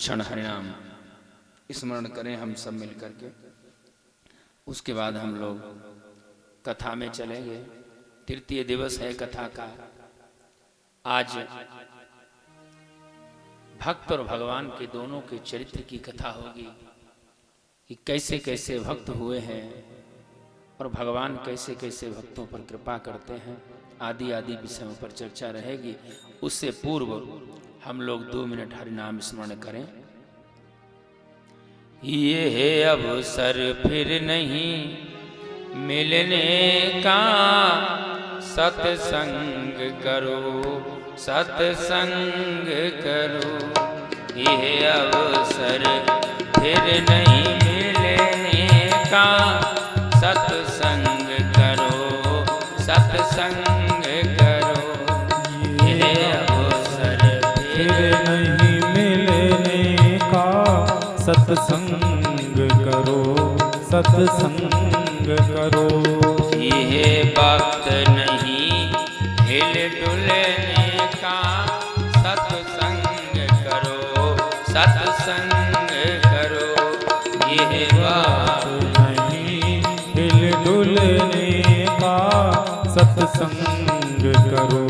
क्षण हरिनाम स्मरण करें हम सब मिलकर के। उसके बाद हम लोग कथा में चलेंगे। तृतीय दिवस है कथा का। आज भक्त और भगवान के दोनों के चरित्र की कथा होगी कि कैसे कैसे भक्त हुए हैं और भगवान कैसे कैसे भक्तों पर कृपा करते हैं। आदि आदि विषयों पर चर्चा रहेगी। उससे पूर्व हम लोग 2 मिनट हरिनाम स्मरण करें। ये अवसर फिर नहीं मिलने का, सत्संग करो सत्संग करो। ये अवसर फिर नहीं मिलने का, सत्संग करो सत्संग करो। ये अवसर फिर नहीं मिलने का, सत्संग करो सत्संग करो। ये वक्त नहीं हिल डुलने का, सत्संग करो सत्संग करो। ये वक्त नहीं हिल डुलने का, सत्संग करो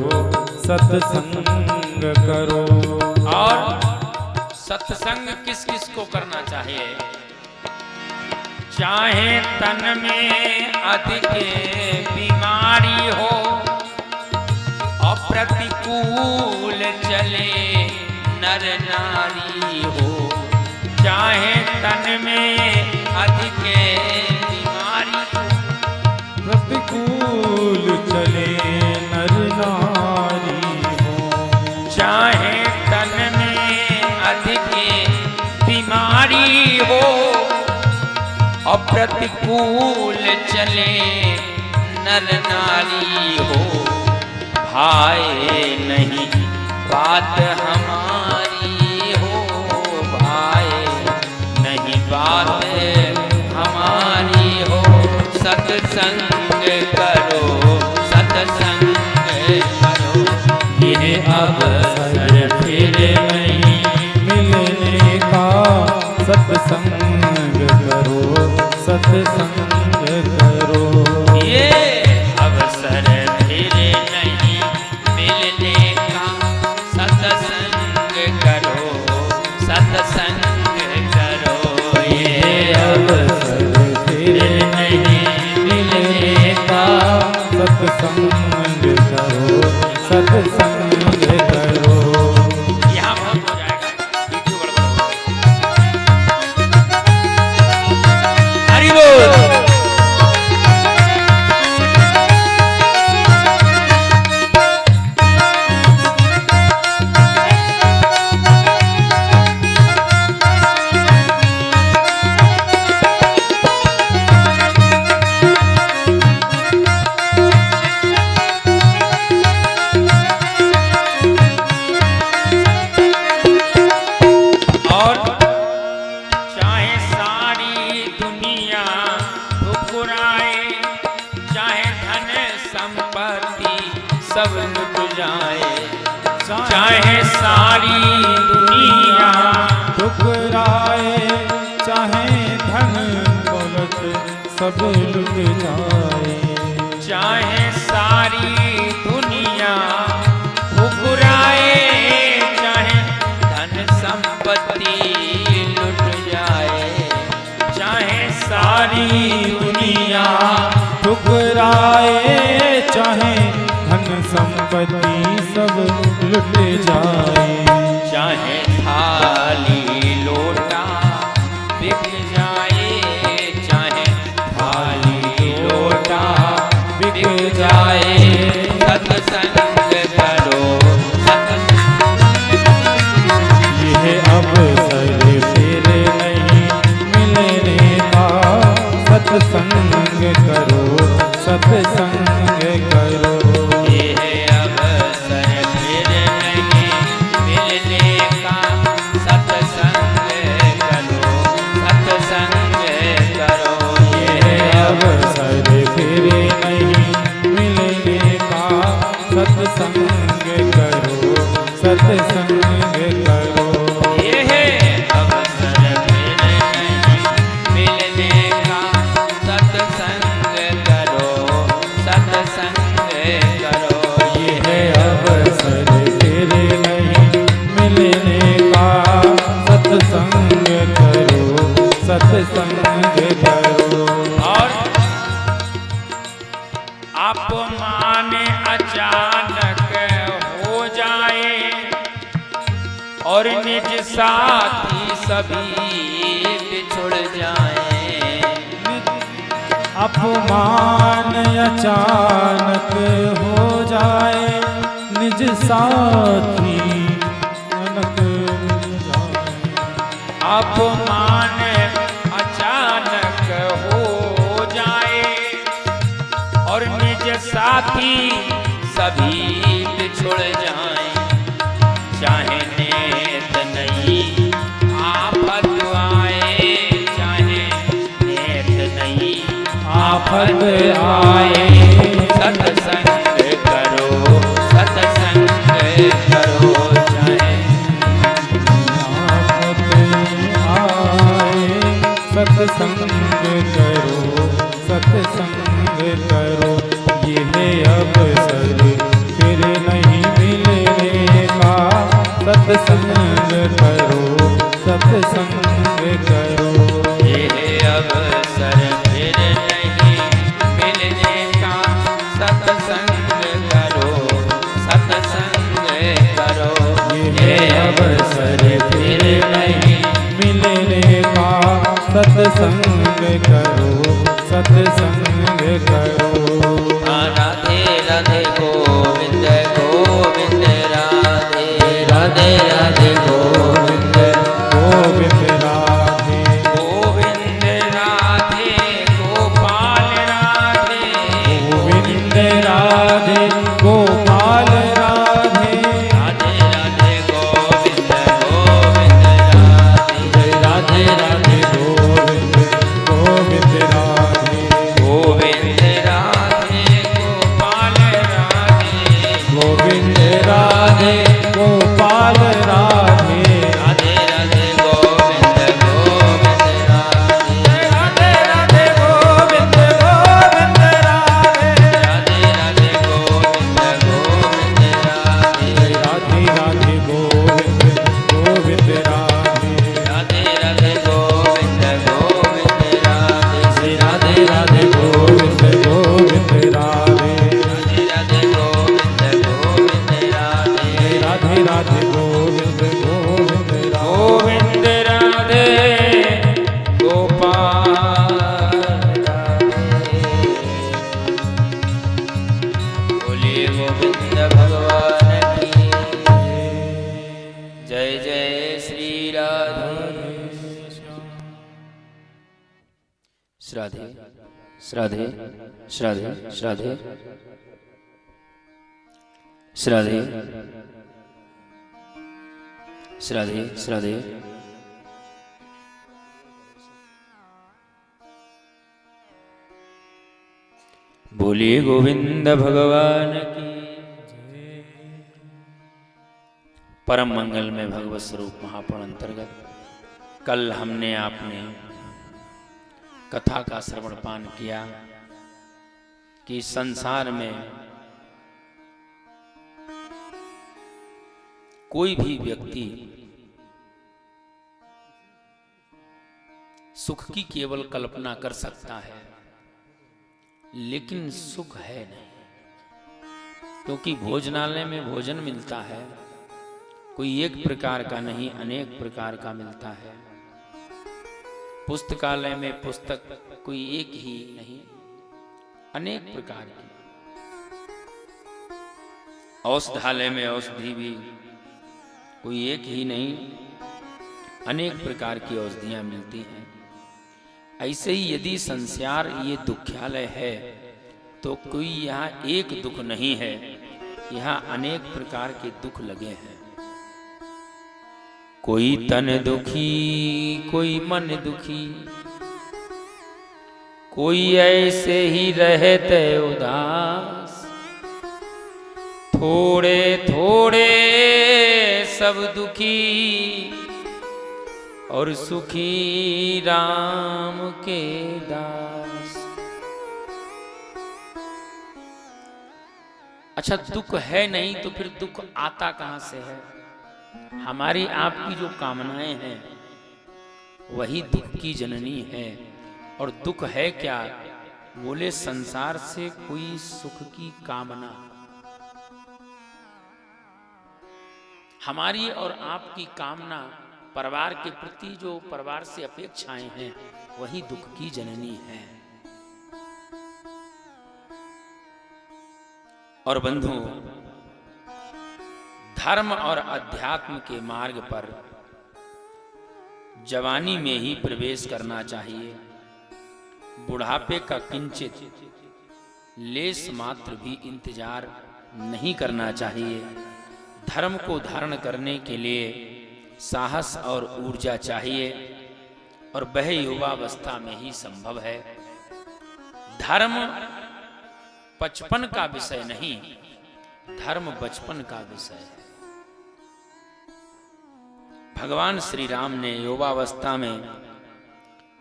सत्संग करो। और सत्संग किस किस को करना चाहिए? चाहे तन में अधिक बीमारी हो और प्रतिकूल चले नर नारी हो। चाहे तन में अधिक बीमारी हो, प्रतिकूल चले नर नारी हो। चाहे तन में अधिक बीमारी हो और प्रतिकूल चले नर नारी हो। भाए नहीं बात हमारी हो, भाए नहीं बात हमारी हो। सत्संग करो सत्संग करो। ये अवसर फिर नहीं मिलने का, सत्संग करो सत्संग करो। ये अवसर फिर नहीं मिलने का, सत्संग करो सत्संग करो। ये अवसर फिर नहीं मिलने का, सत्संग करो सत्संग करो। यहाँ बहुत हो जाएगा, वीडियो गड़बड़ होगा। हरि बोल। सब लुट जाए, चाहे सारी दुनिया ठुकराए, चाहे धन दौलत सब लुट जाए। चाहे सारी दुनिया ठुकराए, चाहे धन संपत्ति लुट जाए। चाहे सारी दुनिया ठुकराए, चाहे धन संपत्ति सब लुट जाए। चाहे थाली लोटा बिक जाए, चाहे थाली लोटा बिक जाए। सत्संग करो यह अवसर फिर नहीं मिलने का, सत्संग करो सत्संग करो। ये अवसर फिर नहीं मिलने का, सत्संग करो सत्संग करो। ये अवसर फिर नहीं मिलने का, सत्संग करो सत्संग करो। ये साथी सभी बिछुड़ जाएं। अपमान अचानक हो जाए, निज साथी अनक मिल जाए। अपमान अचानक हो जाए और निज साथी सभी बिछुड़ जाएं। चाहे नेत नहीं आफत आए, चाहे नेत नहीं आफत आए, सत्संग करो, सत्संग करो। चाहे आफत आए, सत्संग करो, सत्संग करो। ये अवसर फिर नहीं मिलने का, सत्संग करो, सत्संग करो। ये अवसर फिर नहीं मिलने का, सत्संग करो, सत्संग करो। ये अवसर फिर नहीं मिलने का, सत्संग करो, सत्संग करो। राधे राधे गोविंद गोविंद राधे, राधे राधे गोविंद गोविंद राधे, गोविंद राधे गोपाल राधे, गोविंद राधे गोपाल राधे। राधे राधे गोविंद गोविंद राधे, राधे राधे गोविंद गोविंद राधे, गोविंद राधे गोपाल राधे, गोविंद राधे गोपाल राधे। राधे राधे गोविंद गोविंद राधे, राधे राधे गोविंद गोविंद राधे, राधे राधे गोविंद गोविंद राधे, राधे राधे गोविंद गोविंद राधे, राधे राधे गोविंद गोविंद राधे, श्री राधे राधे गोविंद गोविंद राधे, राधे राधे गोविंद गोविंद राधे, राधे राधे गोविंद गोविंद राधे। गोविंद राधे गोपाल राधे। बोलिए गोविंद भगवान की जय, जय श्री राधे। श्राद्धे श्राद्धे श्राद्धे श्राद्धे श्राद्धे श्राद्धे श्राद्धे। बोलिए गोविंद भगवान की। परम मंगल में भगवत स्वरूप महापुराण अंतर्गत कल हमने आपने कथा का श्रवण पान किया कि संसार में कोई भी व्यक्ति सुख की केवल कल्पना कर सकता है, लेकिन सुख है नहीं। क्योंकि भोजनालय में भोजन मिलता है, कोई एक प्रकार का नहीं अनेक प्रकार का मिलता है। पुस्तकालय में पुस्तक कोई एक ही नहीं अनेक प्रकार की। औषधालय में औषधि भी कोई एक ही नहीं अनेक प्रकार की औषधियां मिलती हैं। ऐसे ही यदि संसार ये दुख्यालय है तो कोई यहाँ एक दुख नहीं है, यहाँ अनेक प्रकार के दुख लगे हैं। कोई तन दुखी, कोई मन दुखी, कोई ऐसे ही रहते उदास। थोड़े थोड़े सब दुखी और सुखी राम के दास। अच्छा, दुख है नहीं तो फिर दुख आता कहां से है? हमारी आपकी जो कामनाएं हैं वही दुख की जननी है। और दुख है क्या? बोले संसार से कोई सुख की कामना। हमारी और आपकी कामना परिवार के प्रति जो परिवार से अपेक्षाएं हैं वही दुख की जननी है। और बंधु, धर्म और अध्यात्म के मार्ग पर जवानी में ही प्रवेश करना चाहिए। बुढ़ापे का किंचित लेस मात्र भी इंतजार नहीं करना चाहिए। धर्म को धारण करने के लिए साहस और ऊर्जा चाहिए और वह युवावस्था में ही संभव है। धर्म 55 का विषय नहीं, धर्म बचपन का विषय है। भगवान श्री राम ने युवावस्था में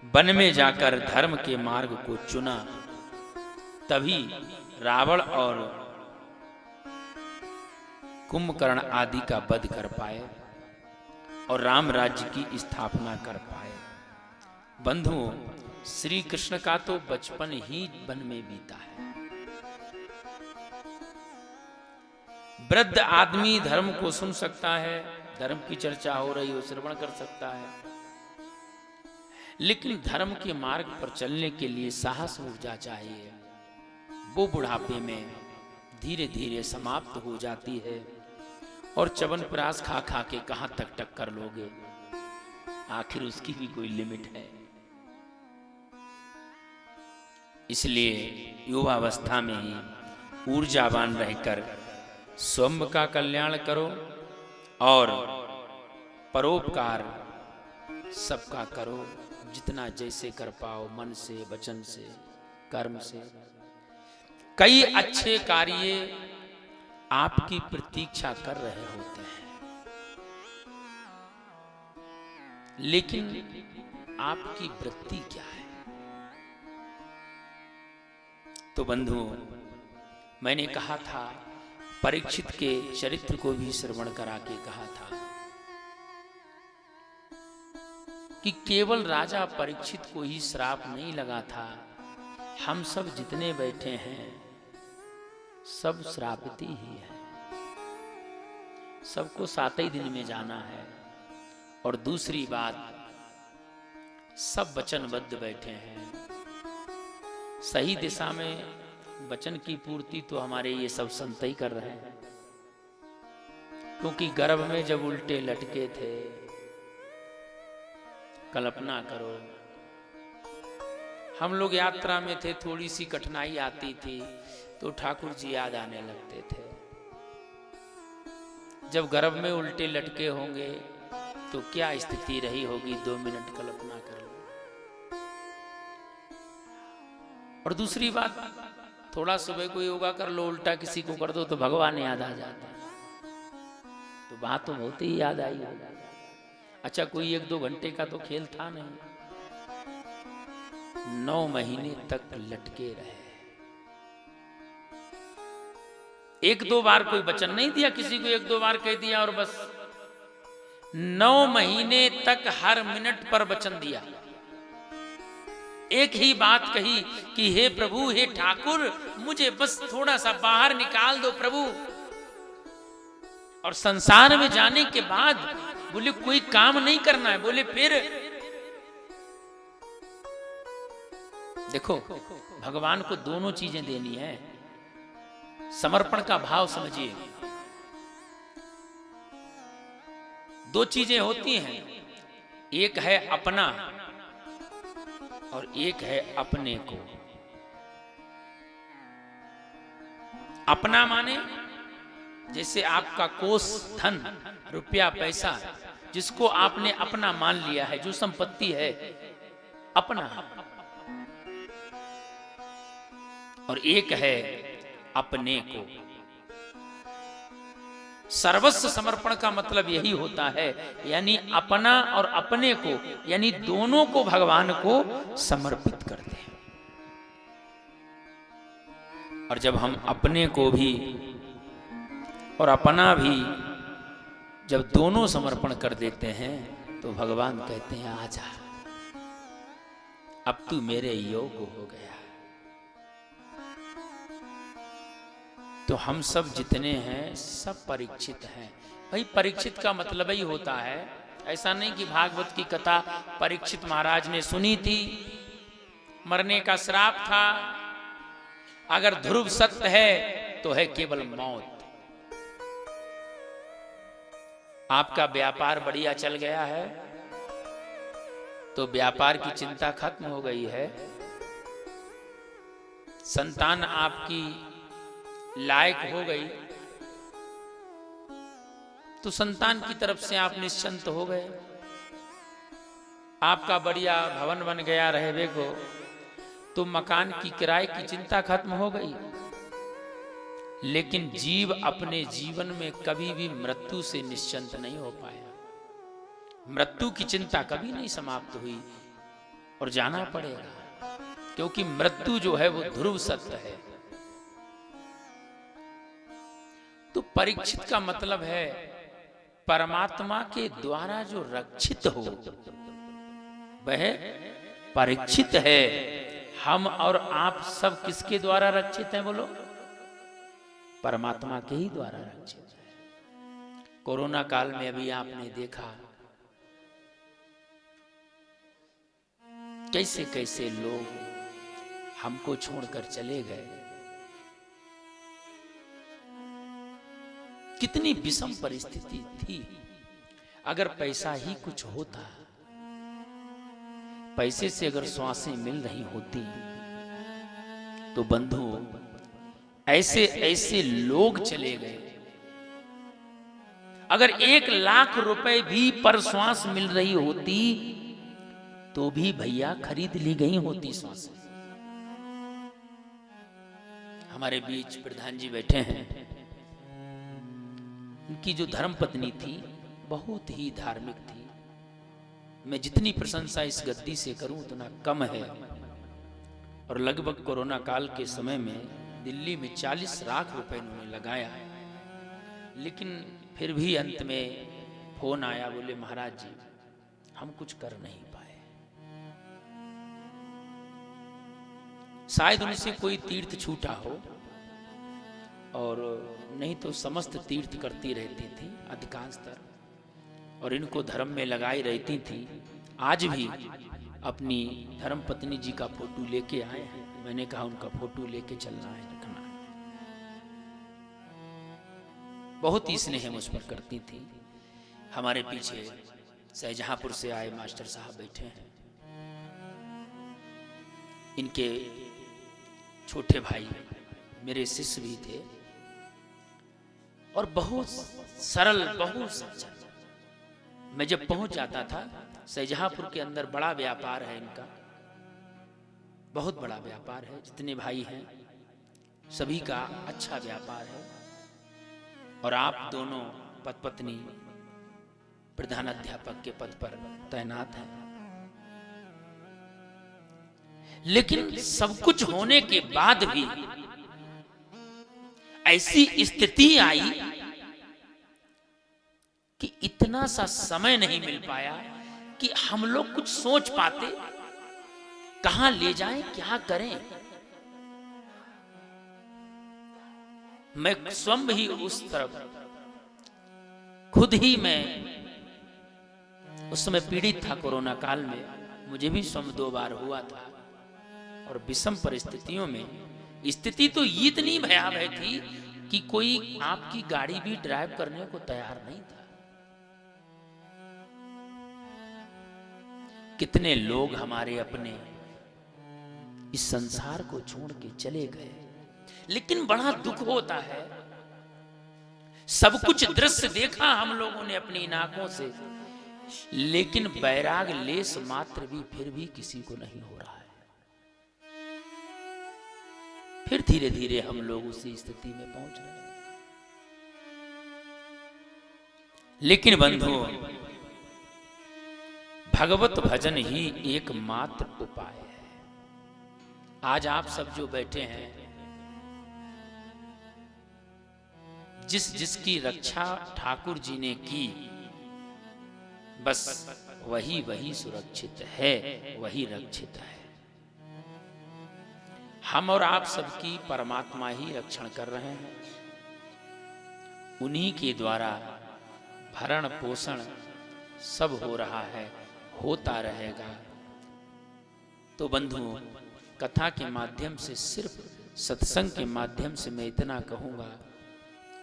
वन में जाकर धर्म के मार्ग को चुना, तभी रावण और कुंभकर्ण आदि का वध कर पाए और राम राज्य की स्थापना कर पाए। बंधुओं, श्री कृष्ण का तो बचपन ही वन में बीता है। वृद्ध आदमी धर्म को सुन सकता है, धर्म की चर्चा हो रही हो श्रवण कर सकता है, लेकिन धर्म के मार्ग पर चलने के लिए साहस ऊर्जा चाहिए। वो बुढ़ापे में धीरे धीरे समाप्त हो जाती है और च्यवनप्राश खा खा के कहां तक टक्कर लोगे, आखिर उसकी भी कोई लिमिट है। इसलिए युवावस्था में ही ऊर्जावान रहकर स्वयं का कल्याण करो और परोपकार सबका करो, जितना जैसे कर पाओ, मन से, वचन से, कर्म से। कई अच्छे कार्य आपकी प्रतीक्षा कर रहे होते हैं, लेकिन आपकी वृत्ति क्या है? तो बंधुओं, मैंने कहा था, परीक्षित के चरित्र को भी श्रवण करा के कहा था कि केवल राजा परीक्षित को ही श्राप नहीं लगा था, हम सब जितने बैठे हैं सब श्रापित ही है। सबको 7 ही दिन में जाना है। और दूसरी बात, सब वचनबद्ध बैठे हैं। सही दिशा में वचन की पूर्ति तो हमारे ये सब संत ही कर रहे हैं, क्योंकि गर्भ में जब उल्टे लटके थे, कल्पना करो, हम लोग यात्रा में थे, थोड़ी सी कठिनाई आती थी तो ठाकुर जी याद आने लगते थे। जब गर्भ में उल्टे लटके होंगे तो क्या स्थिति रही होगी, 2 मिनट कल्पना कर लो। और दूसरी बात, थोड़ा सुबह को योगा कर लो, उल्टा किसी को कर दो तो भगवान याद आ जाता है, तो बात तो बहुत ही याद आई होगी। अच्छा, कोई 1-2 घंटे का तो खेल था नहीं, 9 महीने तक लटके रहे। 1-2 बार कोई वचन नहीं दिया, किसी को 1-2 बार कह दिया और बस 9 महीने तक हर मिनट पर वचन दिया। एक ही बात कही कि हे प्रभु, हे ठाकुर, मुझे बस थोड़ा सा बाहर निकाल दो प्रभु। और संसार में जाने के बाद बोले कोई काम नहीं करना है। बोले फिर देखो, भगवान को दोनों चीजें देनी है। समर्पण का भाव समझिए, 2 चीजें होती हैं, एक है अपना और एक है अपने को। अपना माने जैसे आपका कोष, धन, रुपया, पैसा, जिसको आपने अपना मान लिया है, जो संपत्ति है अपना। और एक है अपने को। सर्वस्व समर्पण का मतलब यही होता है, यानी अपना और अपने को, यानी दोनों को भगवान को समर्पित करते हैं। और जब हम अपने को भी और अपना भी जब दोनों समर्पण कर देते हैं तो भगवान कहते हैं आजा, अब तू मेरे योग्य हो गया। तो हम सब जितने हैं सब परीक्षित हैं। भाई परीक्षित का मतलब ही होता है, ऐसा नहीं कि भागवत की कथा परीक्षित महाराज ने सुनी थी, मरने का श्राप था। अगर ध्रुव सत्य है तो है केवल मौत। आपका व्यापार बढ़िया चल गया है तो व्यापार की चिंता खत्म हो गई है। संतान आपकी लायक हो गई तो संतान की तरफ से आप निश्चिंत हो गए। आपका बढ़िया भवन बन गया रहने को तो मकान की किराए की चिंता खत्म हो गई। लेकिन जीव अपने जीवन में कभी भी मृत्यु से निश्चिंत नहीं हो पाया। मृत्यु की चिंता कभी नहीं समाप्त हुई और जाना पड़ेगा, क्योंकि मृत्यु जो है वो ध्रुव सत्य है। तो परीक्षित का मतलब है परमात्मा के द्वारा जो रक्षित हो वह परीक्षित है। हम और आप सब किसके द्वारा रक्षित हैं बोलो? परमात्मा के ही द्वारा रक्षित है। कोरोना काल में अभी आपने देखा कैसे कैसे लोग हमको छोड़कर चले गए। कितनी विषम परिस्थिति थी। अगर पैसा ही कुछ होता, पैसे से अगर श्वासें मिल रही होती तो बंधु ऐसे ऐसे लोग चले गए। अगर 1,00,000 रुपए भी पर श्वास मिल रही होती तो भी भैया खरीद ली गई होती श्वासें। हमारे बीच प्रधान जी बैठे हैं, उनकी जो धर्म पत्नी थी बहुत ही धार्मिक थी। मैं जितनी प्रशंसा इस गद्दी से करूं उतना कम है। और लगभग कोरोना काल के समय में दिल्ली में 40 लाख रुपए उन्होंने लगाया, लेकिन फिर भी अंत में फोन आया, बोले महाराज जी हम कुछ कर नहीं पाए। शायद उनसे कोई तीर्थ छूटा हो, और नहीं तो समस्त तीर्थ करती रहती थी अधिकांशतर, और इनको धर्म में लगाई रहती थी। आज भी अपनी धर्म पत्नी जी का फोटो लेके आए हैं। मैंने कहा उनका फोटो लेके चलना है, रखना है। बहुत ही स्नेह मुझ पर करती थी। हमारे पीछे शाहजहांपुर से आए मास्टर साहब बैठे हैं, इनके छोटे भाई मेरे शिष्य भी थे, और बहुत सरल बहुत सच्चा। मैं जब पहुंच जाता था, शाहजहांपुर के अंदर बड़ा व्यापार है इनका, बहुत बड़ा व्यापार है। जितने भाई हैं सभी का अच्छा व्यापार है, और आप दोनों पति पत्नी प्रधान अध्यापक के पद पर तैनात हैं। लेकिन सब कुछ होने के बाद भी ऐसी स्थिति आई कि इतना सा समय नहीं मिल पाया कि हम लोग कुछ सोच पाते, कहां ले जाएं, क्या करें। मैं स्वयं ही उस तरफ खुद ही मैं उस समय पीड़ित था कोरोना काल में। मुझे भी स्वयं 2 बार हुआ था, और विषम परिस्थितियों में स्थिति तो इतनी भयावह थी कि कोई आपकी गाड़ी भी ड्राइव करने को तैयार नहीं था। कितने लोग हमारे अपने इस संसार को छोड़ के चले गए। लेकिन बड़ा दुख होता है, सब कुछ दृश्य देखा हम लोगों ने अपनी आंखों से, लेकिन बैराग लेस मात्र भी फिर भी किसी को नहीं हो रहा है। फिर धीरे धीरे हम लोग उसी स्थिति में पहुंच रहे हैं। लेकिन बंधुओं, भगवत भजन ही एकमात्र उपाय है। आज आप सब जो बैठे हैं, जिसकी रक्षा ठाकुर जी ने की, बस वही सुरक्षित है, वही रक्षित है। हम और आप सबकी परमात्मा ही रक्षण कर रहे हैं। उन्हीं के द्वारा भरण पोषण सब हो रहा है, होता रहेगा। तो बंधुओं, कथा के माध्यम से, सिर्फ सत्संग के माध्यम से मैं इतना कहूंगा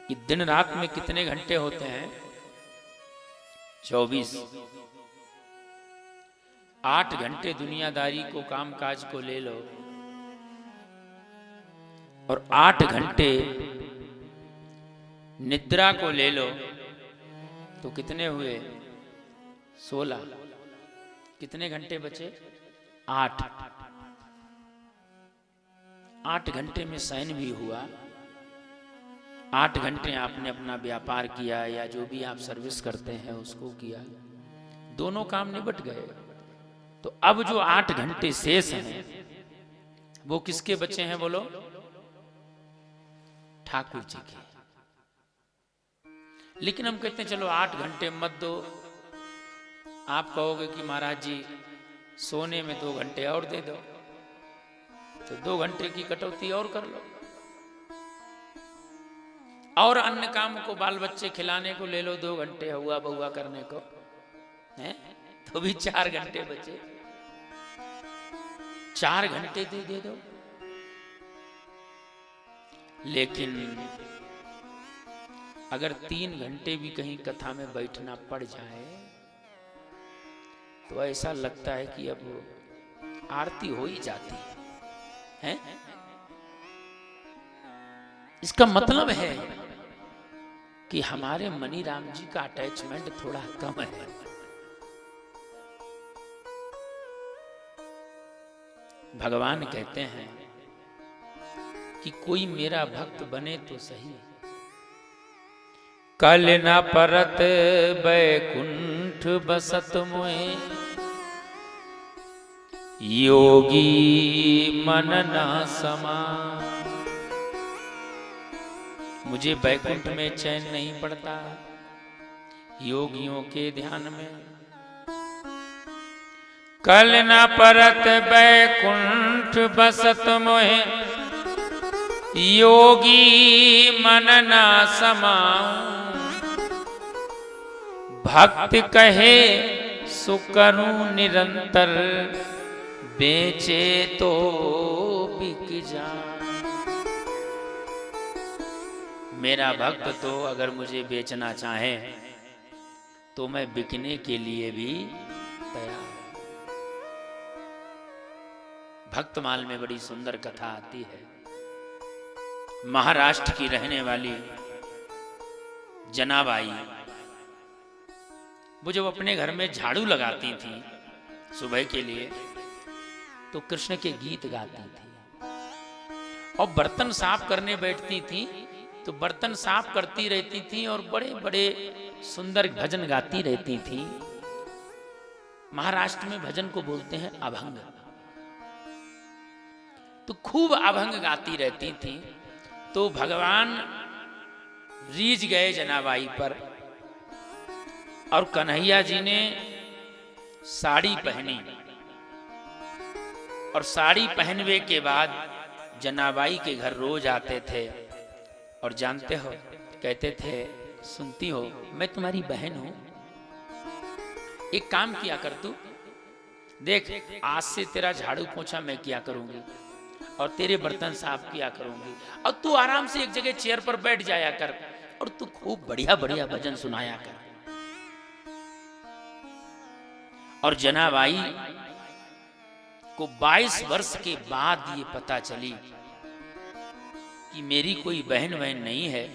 कि दिन रात में कितने घंटे होते हैं? 24। 8 घंटे दुनियादारी को, काम काज को ले लो, और 8 घंटे निद्रा को ले लो, तो कितने हुए? 16। कितने घंटे बचे? 8। 8 घंटे में शयन भी हुआ, 8 घंटे आपने अपना व्यापार किया या जो भी आप सर्विस करते हैं उसको किया, दोनों काम निपट गए। तो अब जो 8 घंटे शेष हैं वो किसके बचे हैं? बोलो। ठाकुर जी के। लेकिन हम कहते हैं चलो 8 घंटे मत दो। आप कहोगे कि महाराज जी सोने में 2 घंटे और दे दो, तो 2 घंटे की कटौती और कर लो, और अन्य काम को, बाल बच्चे खिलाने को ले लो 2 घंटे, हुआ बहुआ करने को है, तो भी 4 घंटे बचे। 4 घंटे दे दो। लेकिन अगर 3 घंटे भी कहीं कथा में बैठना पड़ जाए तो ऐसा लगता है कि अब आरती हो ही जाती है। इसका मतलब है कि हमारे मनी राम जी का अटैचमेंट थोड़ा कम है। भगवान कहते हैं कि कोई मेरा भक्त बने तो सही, कल न परत बैकुंठ बसत मोए, योगी मन न समा। मुझे बैकुंठ में चैन नहीं पड़ता, योगियों के ध्यान में। कल न परत बैकुंठ बसत मोहे, योगी मन न समाऊं। भक्त कहे सुकरूं निरंतर, बेचे तो बिक जाऊं। मेरा भक्त तो अगर मुझे बेचना चाहे तो मैं बिकने के लिए भी तैयार हूं। भक्तमाल में बड़ी सुंदर कथा आती है। महाराष्ट्र की रहने वाली जनाबाई, वो जब अपने घर में झाड़ू लगाती थी सुबह के लिए, तो कृष्ण के गीत गाती थी, और बर्तन साफ करने बैठती थी तो बर्तन साफ करती रहती थी और बड़े बड़े सुंदर भजन गाती रहती थी। महाराष्ट्र में भजन को बोलते हैं अभंग। तो खूब अभंग गाती रहती थी। तो भगवान रीझ गए जनाबाई पर, और कन्हैया जी ने साड़ी पहनी, और साड़ी पहनवे के बाद जनाबाई के घर रोज आते थे, और जानते हो कहते थे, सुनती हो मैं तुम्हारी बहन हूं, एक काम किया कर तू, देख आज से तेरा झाड़ू पोछा मैं किया करूंगी और तेरे बर्तन साफ किया करूंगी, और तू आराम से एक जगह चेयर पर बैठ जाया कर और तू खूब बढ़िया बढ़िया भजन सुनाया कर। और जनाबाई को 22 वर्ष के बाद ये पता चली कि मेरी कोई बहन वहन नहीं है,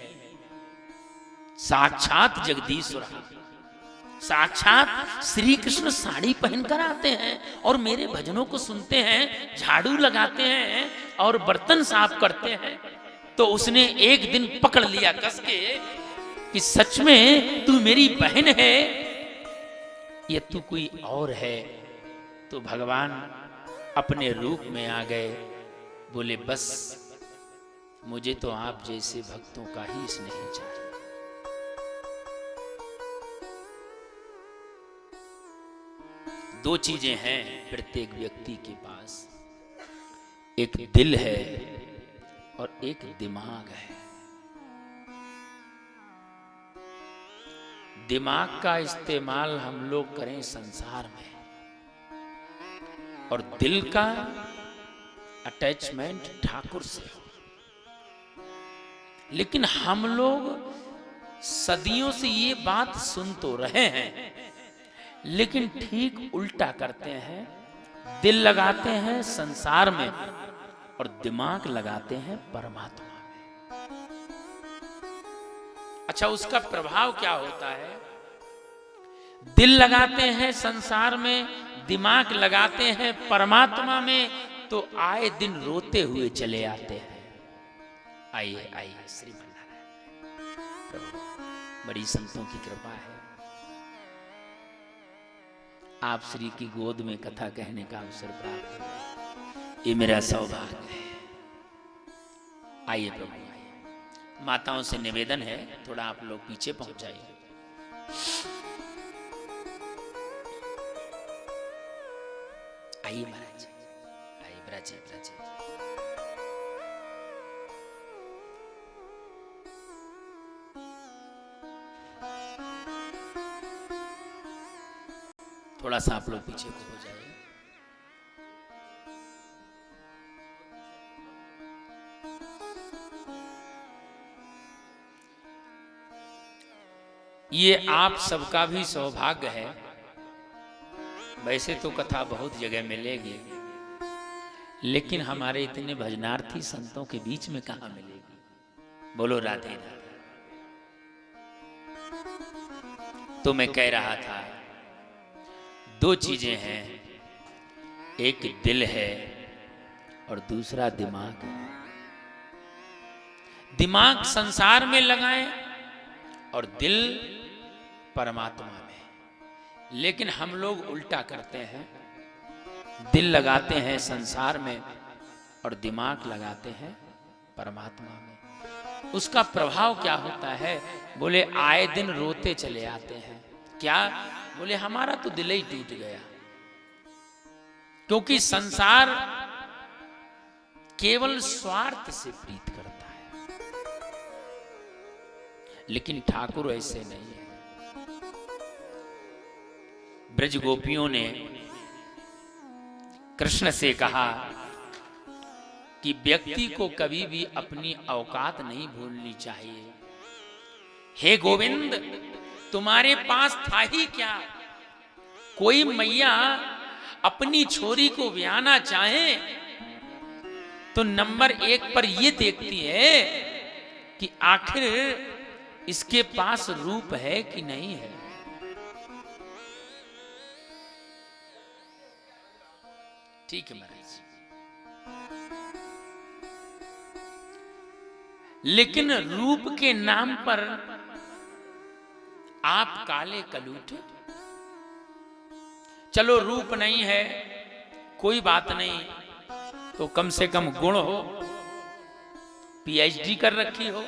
साक्षात जगदीश्वर, साक्षात श्री कृष्ण साड़ी पहनकर आते हैं और मेरे भजनों को सुनते हैं, झाड़ू लगाते हैं और बर्तन साफ करते हैं। तो उसने एक दिन पकड़ लिया कस के कि सच में तू मेरी बहन है या तू कोई और है। तो भगवान अपने रूप में आ गए, बोले बस मुझे तो आप जैसे भक्तों का ही स्नेह चाहिए। दो चीजें हैं प्रत्येक व्यक्ति के पास, एक दिल है और एक दिमाग है। दिमाग का इस्तेमाल हम लोग करें संसार में और दिल का अटैचमेंट ठाकुर से हो। लेकिन हम लोग सदियों से ये बात सुन तो रहे हैं, लेकिन ठीक उल्टा करते हैं। दिल लगाते हैं संसार में और दिमाग लगाते हैं परमात्मा में। अच्छा, उसका प्रभाव क्या होता है? दिल लगाते हैं संसार में, दिमाग लगाते हैं परमात्मा में, तो आए दिन रोते हुए चले आते हैं। आइए आइए श्रीमन्नारायण, बड़ी संतों की कृपा है। आप श्री की गोद में कथा कहने का अवसर प्राप्त हुआ, ये मेरा सौभाग्य है। आइए प्रभु, आइए। माताओं से निवेदन है, थोड़ा आप लोग पीछे पहुंच जाइए। आइए महाराज जी, आइए ब्राजे ब्राजे। थोड़ा सा आप लोग पीछे को हो जाइए। ये आप सबका भी सौभाग्य है। वैसे तो कथा बहुत जगह मिलेगी, लेकिन हमारे इतने भजनार्थी संतों के बीच में कहां मिलेगी। बोलो राधे राधे। तो मैं कह रहा था, दो चीजें हैं, एक दिल है और दूसरा दिमाग है। दिमाग संसार में लगाएं और दिल परमात्मा में। लेकिन हम लोग उल्टा करते हैं, दिल लगाते हैं संसार में और दिमाग लगाते हैं परमात्मा में। उसका प्रभाव क्या होता है? बोले आए दिन रोते चले आते हैं। क्या? बोले हमारा तो दिल ही टूट गया, क्योंकि संसार केवल स्वार्थ से प्रीत करता है, लेकिन ठाकुर ऐसे नहीं है। ब्रज गोपियों ने कृष्ण से कहा कि व्यक्ति को कभी भी अपनी औकात नहीं भूलनी चाहिए। हे गोविंद, तुम्हारे पास था ही क्या? कोई मैया अपनी छोरी को ब्याहना चाहे तो नंबर 1 पर यह देखती है कि आखिर इसके पास रूप है कि नहीं है। ठीक है महाराज। लेकिन रूप के नाम पर आप काले कलूट। चलो रूप नहीं है, कोई बात नहीं, तो कम से कम गुण हो, पीएचडी कर रखी हो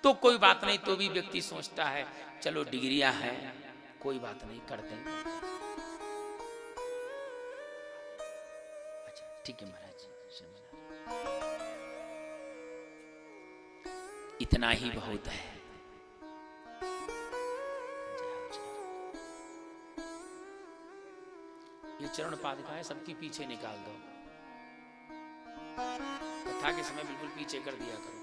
तो कोई बात नहीं। तो भी व्यक्ति सोचता है चलो डिग्रियां हैं, कोई बात नहीं, कर दें। अच्छा ठीक है महाराज, इतना ही बहुत है। ये चरण पादुकाएं सबकी पीछे निकाल दो, कथा के समय बिल्कुल पीछे कर दिया करो।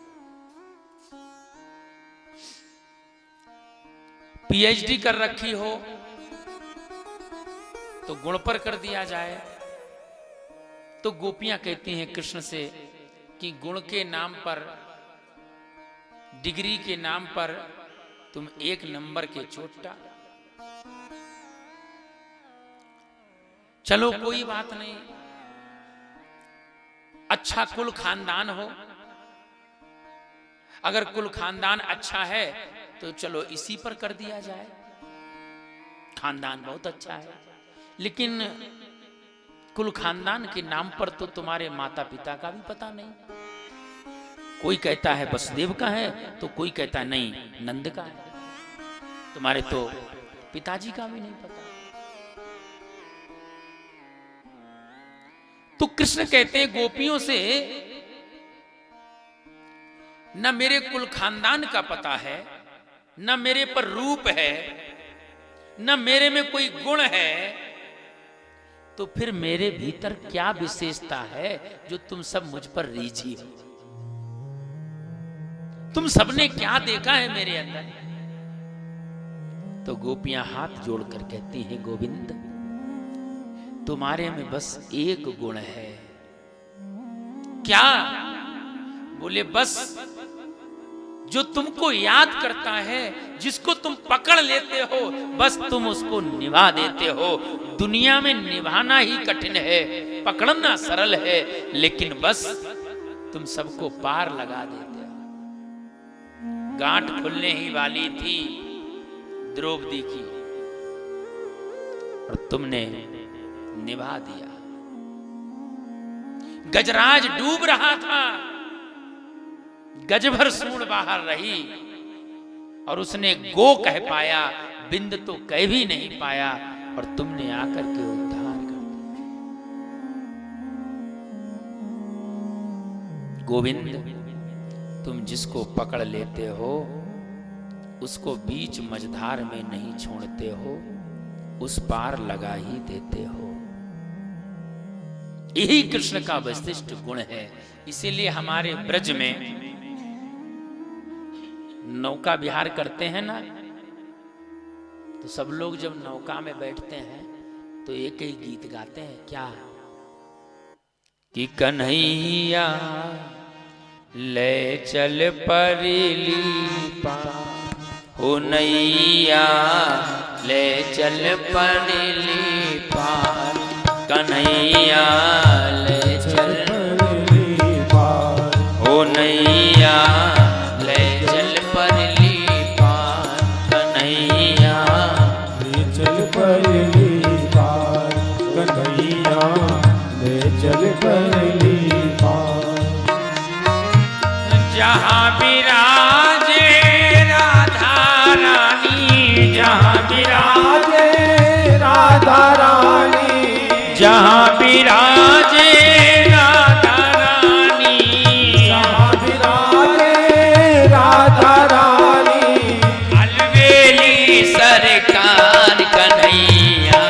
पीएचडी कर रखी हो तो गुण पर कर दिया जाए। तो गोपियां कहती हैं कृष्ण से कि गुण के नाम पर, डिग्री के नाम पर तुम 1 नंबर के चोट्टा। चलो कोई बात नहीं, अच्छा कुल खानदान हो, अगर कुल खानदान अच्छा है तो चलो इसी पर कर दिया जाए, खानदान बहुत अच्छा है। लेकिन कुल खानदान के नाम पर तो तुम्हारे माता पिता का भी पता नहीं। कोई कहता है वसुदेव का है तो कोई कहता नहीं नंद का है, तुम्हारे तो पिताजी का भी नहीं पता। तो कृष्ण कहते हैं गोपियों से, न मेरे कुल खानदान का पता है, न मेरे पर रूप है, न मेरे में कोई गुण है, तो फिर मेरे भीतर क्या विशेषता है जो तुम सब मुझ पर रीझी हो? तुम सबने क्या देखा है मेरे अंदर? तो गोपियां हाथ जोड़कर कहती हैं, गोविंद तुम्हारे में बस एक गुण है। क्या? बोले बस जो तुमको याद करता है, जिसको तुम पकड़ लेते हो, बस तुम उसको निभा देते हो। दुनिया में निभाना ही कठिन है, पकड़ना सरल है, लेकिन बस तुम सबको पार लगा देते हो। गांठ खुलने ही वाली थी द्रौपदी की और तुमने निभा दिया। गजराज डूब रहा था, गजभर सूंड बाहर रही और उसने गो कह पाया, बिंद तो कह भी नहीं पाया, और तुमने आकर के उद्धार कर दिया। गोविंद तुम जिसको पकड़ लेते हो उसको बीच मझधार में नहीं छोड़ते हो, उस पार लगा ही देते हो। यही कृष्ण का विशिष्ट गुण है। इसीलिए हमारे ब्रज में नौका विहार करते हैं ना, तो सब लोग जब नौका में बैठते हैं तो एक ही गीत गाते हैं, क्या? कि कन्हैया ले चल परली पार, हो नैया ले चल परली पार, कन्हैया ले चल परली पार, हो नैया ले चल परली पार, कन्हैया ले चल परली पार, कन्हैया ले चल परली पार। जहाँ विराजे राधा रानी, जहाँ विराजे राधा रानी, जहाँ विराजे राधा रानी, जहाँ विराजे राधा रानी, अलवेली सरकार कन्हैया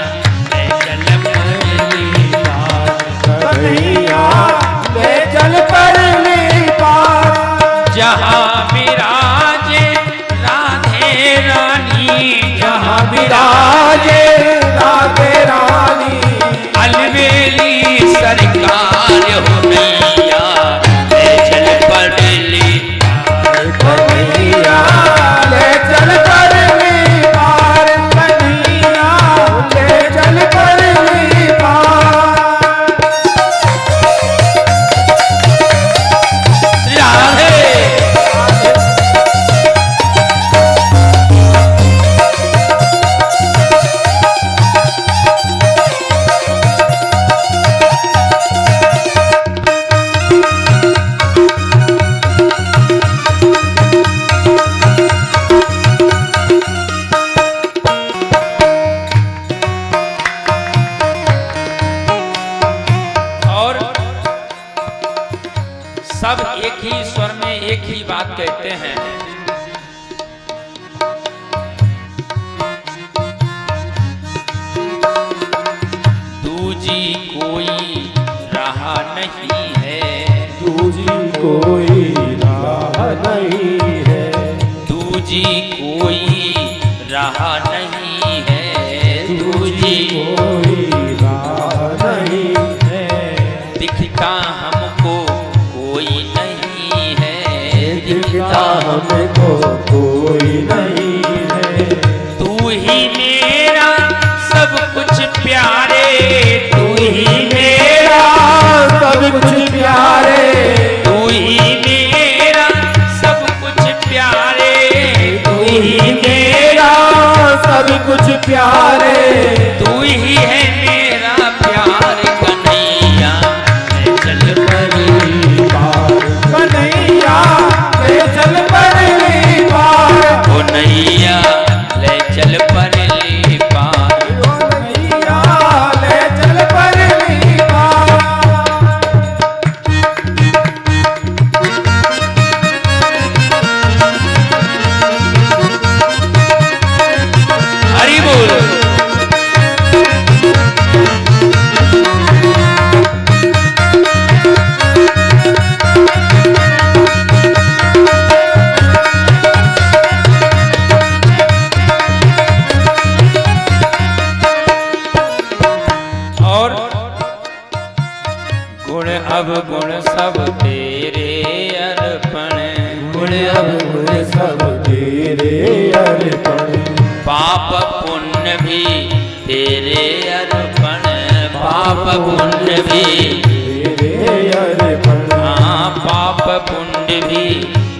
ले चल परली पार, कन्हैया ले चल परली पार। जहाँ विराजे राधे रानी, जहाँ विराजे राधे रानी, अलवेली सरकार हो नैया ले चल परली पार, कन्हैया ले चल परली पार, कन्हैया ले चल परली पार। राधे और सब एक ही स्वर में एक ही बात कहते हैं, दूजी कोई रहा नहीं है, दूजी कोई राह नहीं है, दूजी कोई रहा नहीं है, दूजी कोई राह नहीं है, दिखता हमको कोई नहीं है, दिखता हमको कोई नहीं है। तू ही मेरा सब कुछ प्यारे, तू ही मेरा सब कुछ प्यारे, तू ही मेरा सब कुछ प्यारे, तू ही मेरा सब कुछ प्यारे, तू ही है मेरा प्यार, कन्हैया ले चल परली पार, कन्हैया ले चल परली पार, ओ नैया ले चल परली पार। कन्हैया ले चल परली पार। अवगुण सब तेरे अर्पण, गुण अवगुण सब तेरे अर्पण, पाप पुण्य भी तेरे अर्पण, पाप पुण्य भी तेरे अर्पण, हाँ पाप पुण्य भी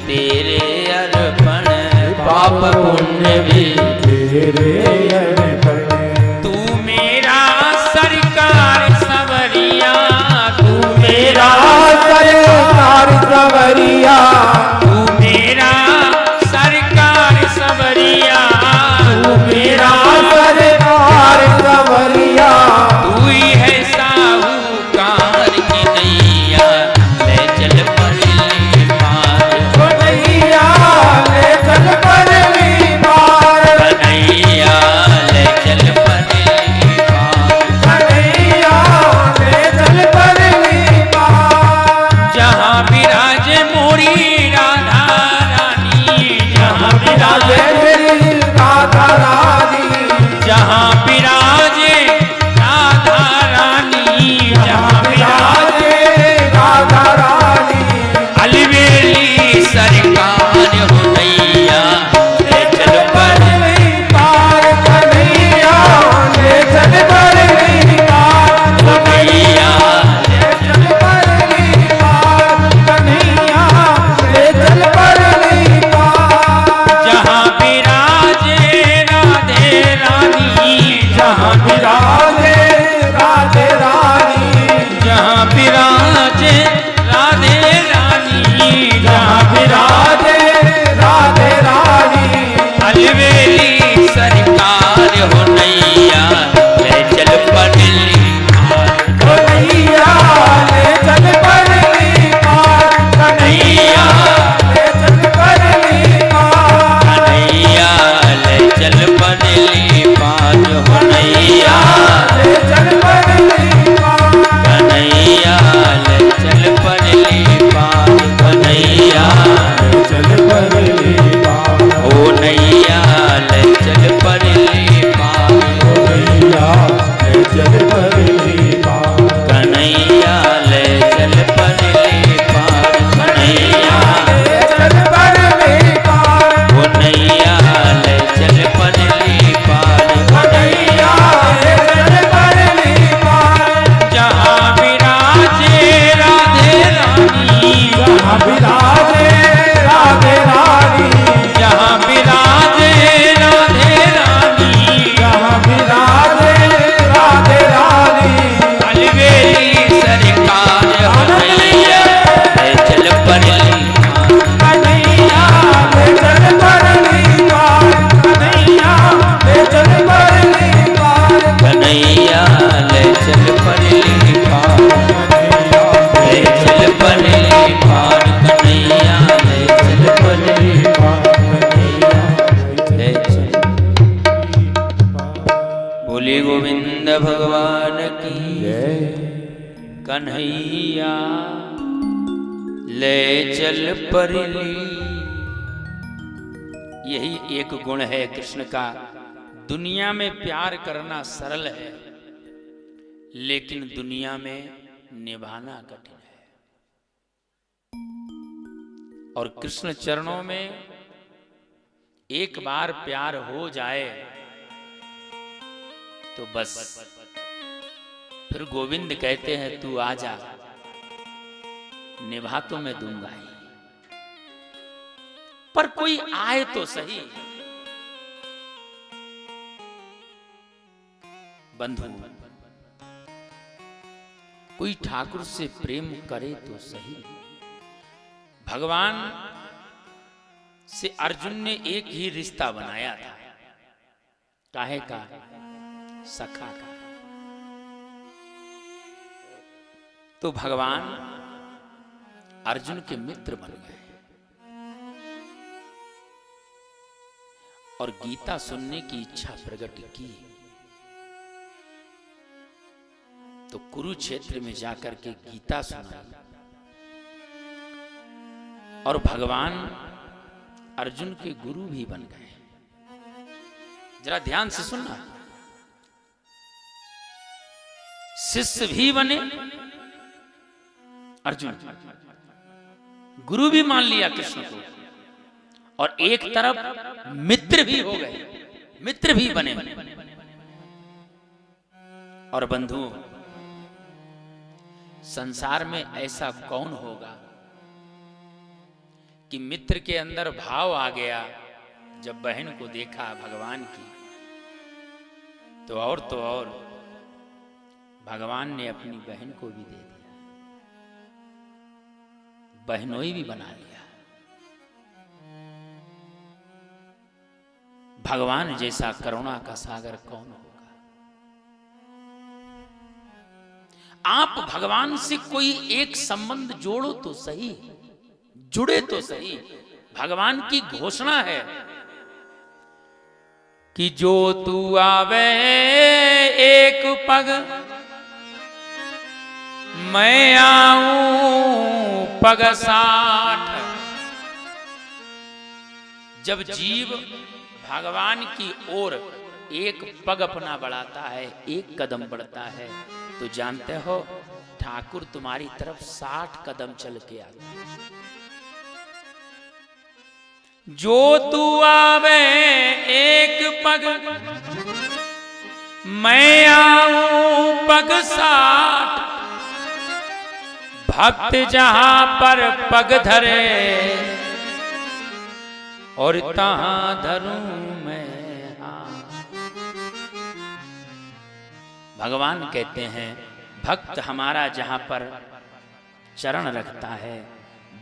तेरे अर्पण, पाप पुण्य भी तेरे अर्पण। तू मेरा सरकार सवरिया, तू मेरा सरकार सवरिया, तू मेरा सरकार सवरिया, तू मेरा सरकार सवरिया, तू ही है साहूकार की नैया, ले चल परली पार, कन्हैया ले चल परली पार, कन्हैया ले चल परली पार, कन्हैया ले चल परली पार। जहाँ विराजे मोरी राधा रानी, जहाँ विराजे मेरी राधा रानी, जहाँ विराजे राधा रानी, जहाँ विराजे विराजे राधा रानी, अलवेली सरकार हो नैया, ले चल परली पार, कन्हैया ले चल परली पार, नैया, ले चल परली पार, कन्हैया ले चल परली पार। जहाँ विराजे राधे रानी, जहाँ विराजे राधे रानी, जहाँ विराजे राधे रानी, जहाँ विराजे राधे रानी, अलवेली सरकार हो नैया, ले चल परली पार, कन्हैया ले चल परली पार, कन्हैया ले चल परली पार, कन्हैया ले चल परली पार हो नैया, ले चल परली पार, कन्हैया ले चल परली पार, कन्हैया ले चल परली पार, ओ नैया ले चल परली पार, कन्हैया ले चल परली पार, कन्हैया ले चल परली पार, कन्हैया ले चल परली पार, ओ नैया ले चल परली पार, कन्हैया ले चल परली पार। जहाँ विराजे राधे रानी, जहाँ विराजे राधे रानी, जहाँ विराजे राधे रानी, जहाँ विराजे राधे रानी, अलवेली सरकार हो नैया, ले चल परली पार, कन्हैया ले चल परली पार, कन्हैया ले चल परली पार, कन्हैया ले चल परली पार, ले चल परली पार, कन्हैया ले चल परली पार, ले चल। बोले गोविंद भगवान की कन्हैया ले चल परली। यही एक गुण है कृष्ण का। दुनिया में प्यार करना सरल है, लेकिन दुनिया में निभाना कठिन है। और कृष्ण चरणों में एक बार प्यार हो जाए तो बस फिर गोविंद कहते हैं तू आजा, निभा तो मैं दूंगा ही, पर कोई आए तो सही। बंधु, कोई ठाकुर से प्रेम करे तो सही। भगवान से अर्जुन ने एक ही रिश्ता बनाया था, काहे का? सखा का। तो भगवान अर्जुन के मित्र बन गए और गीता सुनने की इच्छा प्रकट की। तो कुरुक्षेत्र में जाकर के गीता सुनाई और भगवान अर्जुन के गुरु भी बन गए। जरा ध्यान से सुनना, शिष्य भी बने अर्जुन गुरु भी मान लिया कृष्ण को, और एक तरफ मित्र भी हो गए, मित्र भी बने। और बंधु, संसार में ऐसा कौन होगा कि मित्र के अंदर भाव आ गया, जब बहन को देखा भगवान की, तो और भगवान ने अपनी बहन को भी दे दिया, बहनोई भी बना लिया। भगवान जैसा करुणा का सागर कौन होगा? आप भगवान से कोई एक संबंध जोड़ो तो सही, जुड़े तो सही। भगवान की घोषणा है कि जो तू आवे एक पग, मैं आऊं पग 60। जब जीव भगवान की ओर एक पग अपना बढ़ाता है, एक कदम बढ़ता है, तो जानते हो ठाकुर तुम्हारी तरफ 60 कदम चल के आता है। जो तू आवे एक पग, मैं आऊं पग 60। भक्त जहां पर पग धरे, और तहां धरूं मैं हाथ। भगवान कहते हैं भक्त हमारा जहां पर चरण रखता है,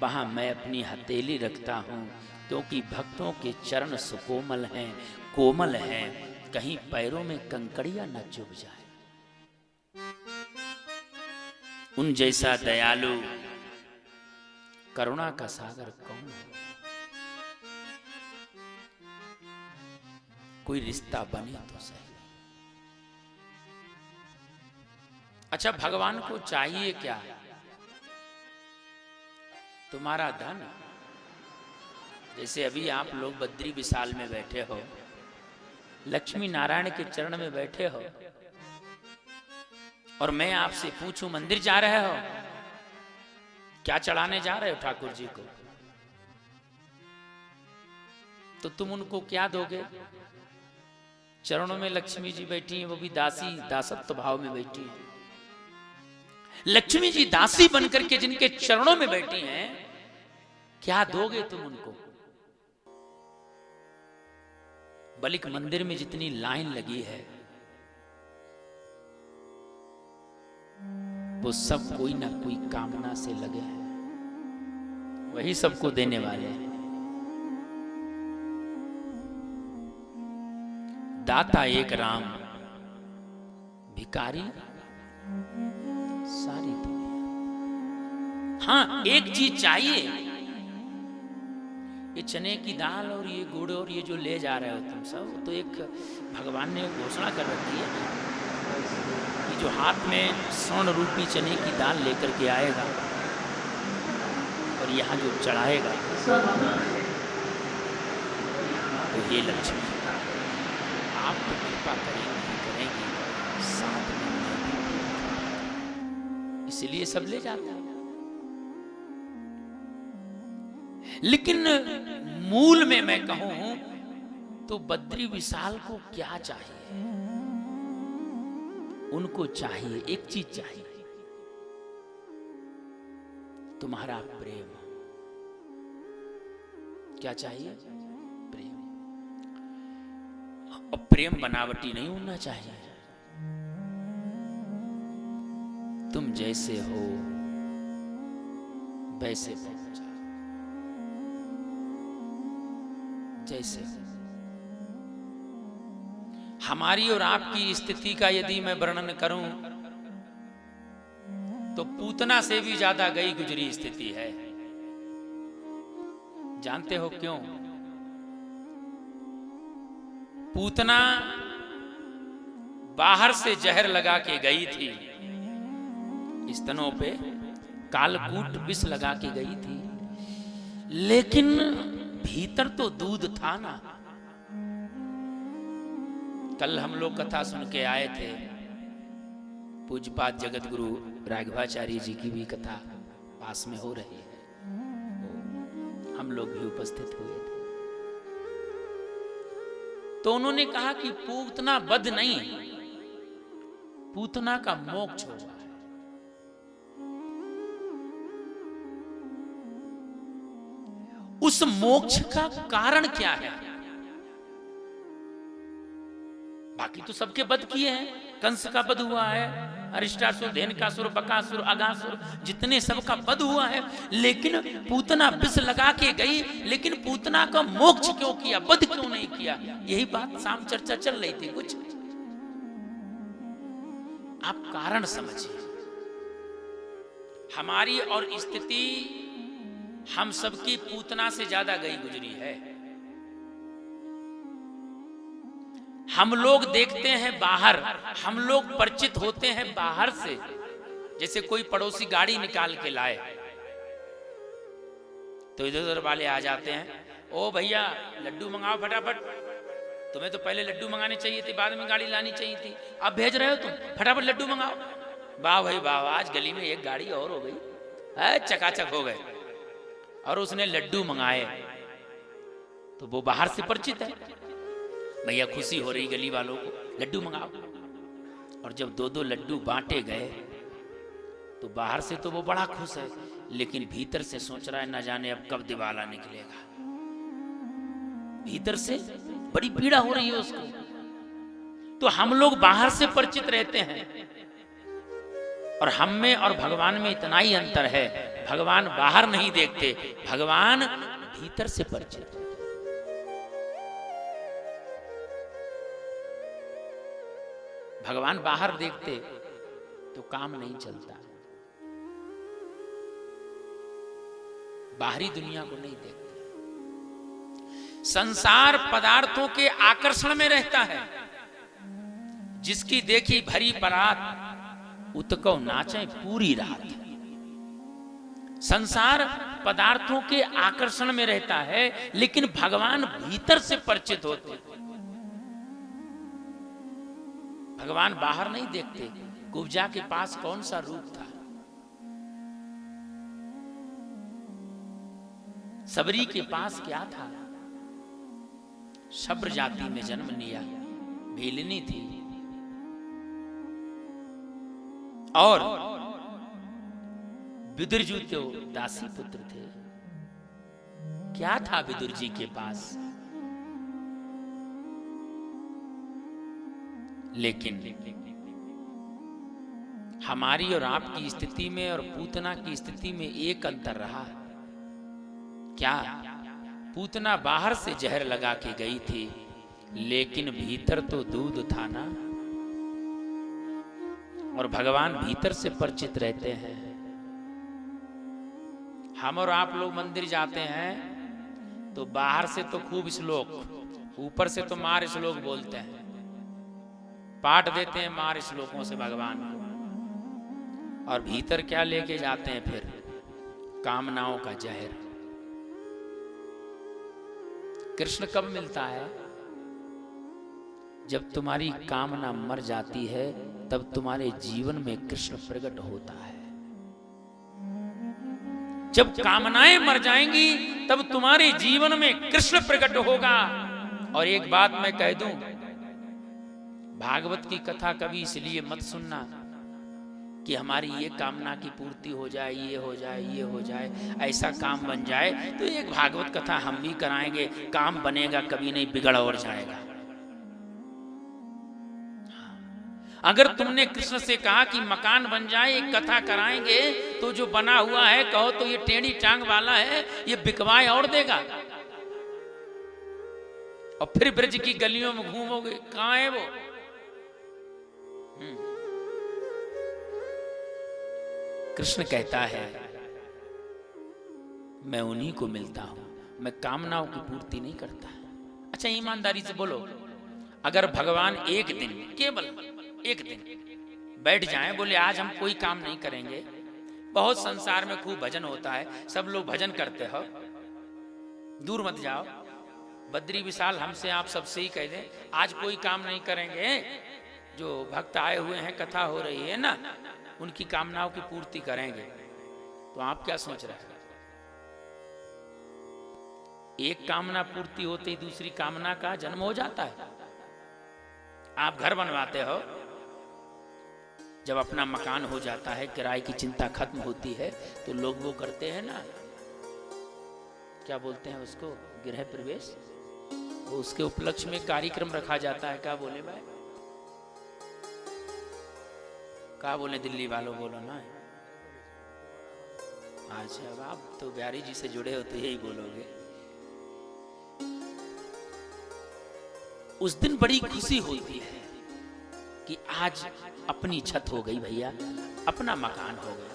वहां मैं अपनी हथेली रखता हूं, क्योंकि भक्तों के चरण सुकोमल हैं, कोमल हैं, कहीं पैरों में कंकड़ियां न चुभ जाए। उन जैसा दयालु करुणा का सागर कौन है? कोई रिश्ता बने तो सही। अच्छा, भगवान को चाहिए क्या? तुम्हारा धन। जैसे अभी आप लोग बद्री विशाल में बैठे हो, लक्ष्मी नारायण के चरण में बैठे हो, और मैं आपसे पूछूं मंदिर जा रहे हो, क्या चढ़ाने जा रहे हो ठाकुर जी को, तो तुम उनको क्या दोगे? चरणों में लक्ष्मी जी बैठी हैं, वो भी दासी दासत्व भाव में बैठी हैं। लक्ष्मी जी दासी बनकर के जिनके चरणों में बैठी हैं, क्या दोगे तुम उनको? बलिक मंदिर में जितनी लाइन लगी है, वो सब कोई ना कोई कामना से लगे हैं, वही सबको देने वाले हैं। दाता एक राम, भिखारी सारी दुनिया। हाँ, एक चीज चाहिए, ये चने की दाल और ये गुड़ और ये जो ले जा रहे हो तुम सब, तो एक भगवान ने घोषणा कर रखी है कि जो हाथ में स्वर्ण रूपी चने की दाल लेकर के आएगा और यहाँ जो चढ़ाएगा, तो ये लक्ष्मी आप तो कृपा करेंगे, साथ में इसलिए सब ले जाते हैं। लेकिन मूल में मैं कहूं तो बद्री विशाल को क्या चाहिए? उनको चाहिए, एक चीज चाहिए, तुम्हारा प्रेम। क्या चाहिए? प्रेम। और प्रेम बनावटी नहीं होना चाहिए। तुम जैसे हो वैसे पहुंचा, जैसे हो। हमारी और आपकी स्थिति का यदि मैं वर्णन करूं तो पूतना से भी ज्यादा गई गुजरी स्थिति है। जानते हो क्यों? पूतना बाहर से जहर लगा के गई थी, स्तनों पे कालकूट विष लगा के गई थी, लेकिन भीतर तो दूध था ना। कल हम लोग कथा सुन के आए थे, पूज्यपाद जगत गुरु राघवाचार्य जी की भी कथा। पास में हो रही है। हम लोग भी उपस्थित हुए थे। तो उन्होंने कहा कि पूतना वध नहीं, पूतना का मोक्ष हुआ है। उस मोक्ष का कारण क्या है? बाकी तो सबके वध किए हैं, कंस का वध हुआ है, अरिष्टासुर, धेनुकासुर, बकासुर, अगासुर, जितने सबका वध हुआ है। लेकिन पूतना विष लगा के गई, लेकिन पूतना का मोक्ष क्यों किया, वध क्यों नहीं किया? यही बात शाम चर्चा चल रही थी। कुछ आप कारण समझिए। हमारी और स्थिति हम सबकी पूतना से ज्यादा गई गुजरी है। हम लोग देखते हैं बाहर, हम लोग परिचित होते हैं बाहर से। जैसे कोई पड़ोसी गाड़ी निकाल के लाए तो इधर उधर वाले आ जाते हैं, ओ भैया लड्डू मंगाओ फटाफट, तुम्हें तो पहले लड्डू मंगाने चाहिए थे, बाद में गाड़ी लानी चाहिए थी, अब भेज रहे हो तुम, फटाफट लड्डू मंगाओ। वाह भाई वाह, आज गली में एक गाड़ी और हो गई है, चकाचक हो गए। और उसने लड्डू मंगाए तो वो बाहर से परिचित है, भैया खुशी हो रही गली वालों को, लड्डू मंगाओ। और जब दो दो लड्डू बांटे गए तो बाहर से तो वो बड़ा खुश है, लेकिन भीतर से सोच रहा है न जाने अब कब दिवाला निकलेगा। भीतर से बड़ी पीड़ा हो रही है उसको। तो हम लोग बाहर से परिचित रहते हैं, और हम में और भगवान में इतना ही अंतर है, भगवान बाहर नहीं देखते, भगवान भीतर से परिचित। भगवान बाहर देखते तो काम नहीं चलता, बाहरी दुनिया को नहीं देखते। संसार पदार्थों के आकर्षण में रहता है। जिसकी देखी भरी बरात उतको नाचे पूरी रात। संसार पदार्थों के आकर्षण में रहता है, लेकिन भगवान भीतर से परिचित होते हैं। भगवान बाहर नहीं देखते। कुब्जा के पास कौन सा रूप था? सबरी के पास क्या था? शब्र जाति में जन्म लिया, भीलनी थी। और विदुर जी तो दासी पुत्र थे। क्या था विदुर जी के पास? लेकिन हमारी और आपकी स्थिति में और पूतना की स्थिति में एक अंतर रहा। क्या? पूतना बाहर से जहर लगा के गई थी, लेकिन भीतर तो दूध था ना। और भगवान भीतर से परिचित रहते हैं। हम और आप लोग मंदिर जाते हैं तो बाहर से तो खूब श्लोक, ऊपर से तो मार श्लोक बोलते हैं, पाठ देते हैं मार श्लोकों से भगवान को। और भीतर क्या लेके जाते हैं फिर? कामनाओं का जहर। कृष्ण कब मिलता है? जब तुम्हारी कामना मर जाती है, तब तुम्हारे जीवन में कृष्ण प्रकट होता है। जब कामनाएं मर जाएंगी, तब तुम्हारे जीवन में कृष्ण प्रकट होगा। और एक बात मैं कह दूं, भागवत की कथा कभी इसलिए मत सुनना कि हमारी ये कामना की पूर्ति हो जाए, ये हो जाए, ये हो जाए, ऐसा काम बन जाए। तो एक भागवत कथा हम भी कराएंगे, काम बनेगा कभी नहीं, बिगड़ और जाएगा। अगर तुमने कृष्ण से कहा कि मकान बन जाए, एक कथा कराएंगे, तो जो बना हुआ है कहो तो ये टेढ़ी टांग वाला है, ये बिकवाए और देगा। और फिर ब्रज की गलियों में घूमोगे, कहां है वो? कृष्ण कहता है मैं उन्हीं को मिलता हूं, मैं कामनाओं की पूर्ति नहीं करता। अच्छा ईमानदारी से बोलो, अगर भगवान एक दिन, केवल एक दिन बैठ जाएं, बोले आज हम कोई काम नहीं करेंगे, बहुत संसार में खूब भजन होता है, सब लोग भजन करते हो, दूर मत जाओ, बद्री विशाल हमसे आप सबसे ही कह दें आज कोई काम नहीं करेंगे, जो भक्त आए हुए हैं, कथा हो रही है ना, उनकी कामनाओं की पूर्ति करेंगे, तो तो आप क्या सोच रहे हैं? एक कामना पूर्ति होते ही दूसरी कामना का जन्म हो जाता है। आप घर बनवाते हो, जब अपना मकान हो जाता है, किराए की चिंता खत्म होती है, तो लोग वो करते हैं ना, क्या बोलते हैं उसको, गृह प्रवेश। वो उसके उपलक्ष्य में कार्यक्रम रखा जाता है। क्या बोले भाई, क्या बोले दिल्ली वालों, बोलो ना। अच्छा, अब आप तो बिहारी जी से जुड़े हो तो यही बोलोगे। उस दिन बड़ी खुशी होती है कि आज अपनी छत हो गई भैया, अपना मकान हो गया।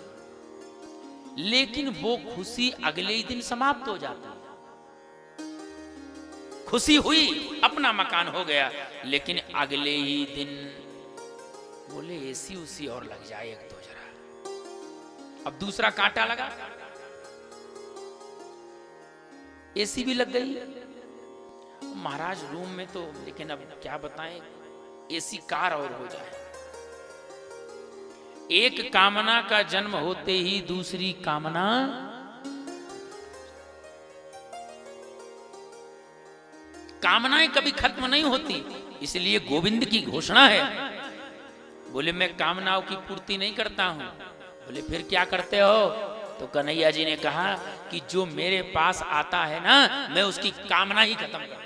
लेकिन वो खुशी अगले ही दिन समाप्त हो जाती है। खुशी हुई, अपना मकान हो गया, लेकिन अगले ही दिन बोले एसी उसी और लग जाए एक तो जरा। अब दूसरा कांटा लगा, एसी भी लग गई। महाराज रूम में तो, लेकिन अब क्या बताएं, एसी कार और हो जाए। एक कामना का जन्म होते ही दूसरी कामना, कामनाएं कभी खत्म नहीं होती। इसलिए गोविंद की घोषणा है, बोले मैं कामनाओं की पूर्ति नहीं करता हूं। बोले फिर क्या करते हो? तो कन्हैया जी ने कहा कि जो मेरे पास आता है ना, मैं उसकी कामना ही खत्म कर दूं।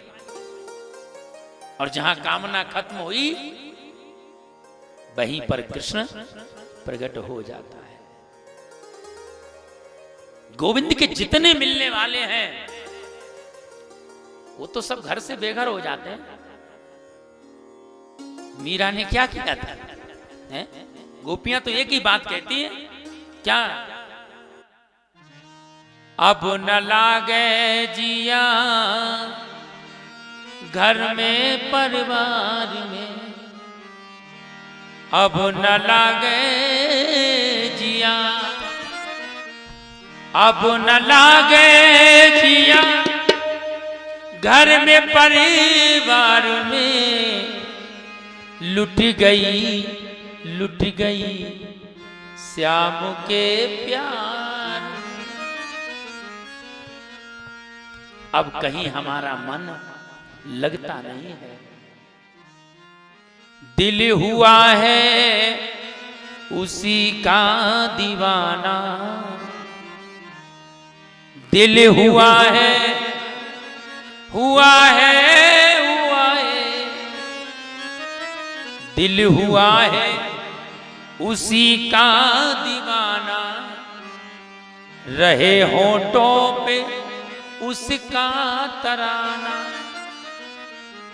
और जहां कामना खत्म हुई, वहीं पर कृष्ण प्रकट हो जाता है। गोविंद के जितने मिलने वाले हैं वो तो सब घर से बेघर हो जाते हैं। मीरा ने क्या किया था? गोपियां तो एक ही बात कहती हैं, क्या? अब न लागे जिया घर में परिवार में, अब न लागे जिया, अब न लागे जिया घर में परिवार में। लुट गई श्याम के प्यार। अब कहीं हमारा मन लगता नहीं है। दिल हुआ है उसी का दीवाना, दिल हुआ है दिल हुआ है उसी का दीवाना। रहे होठों पे उसका तराना।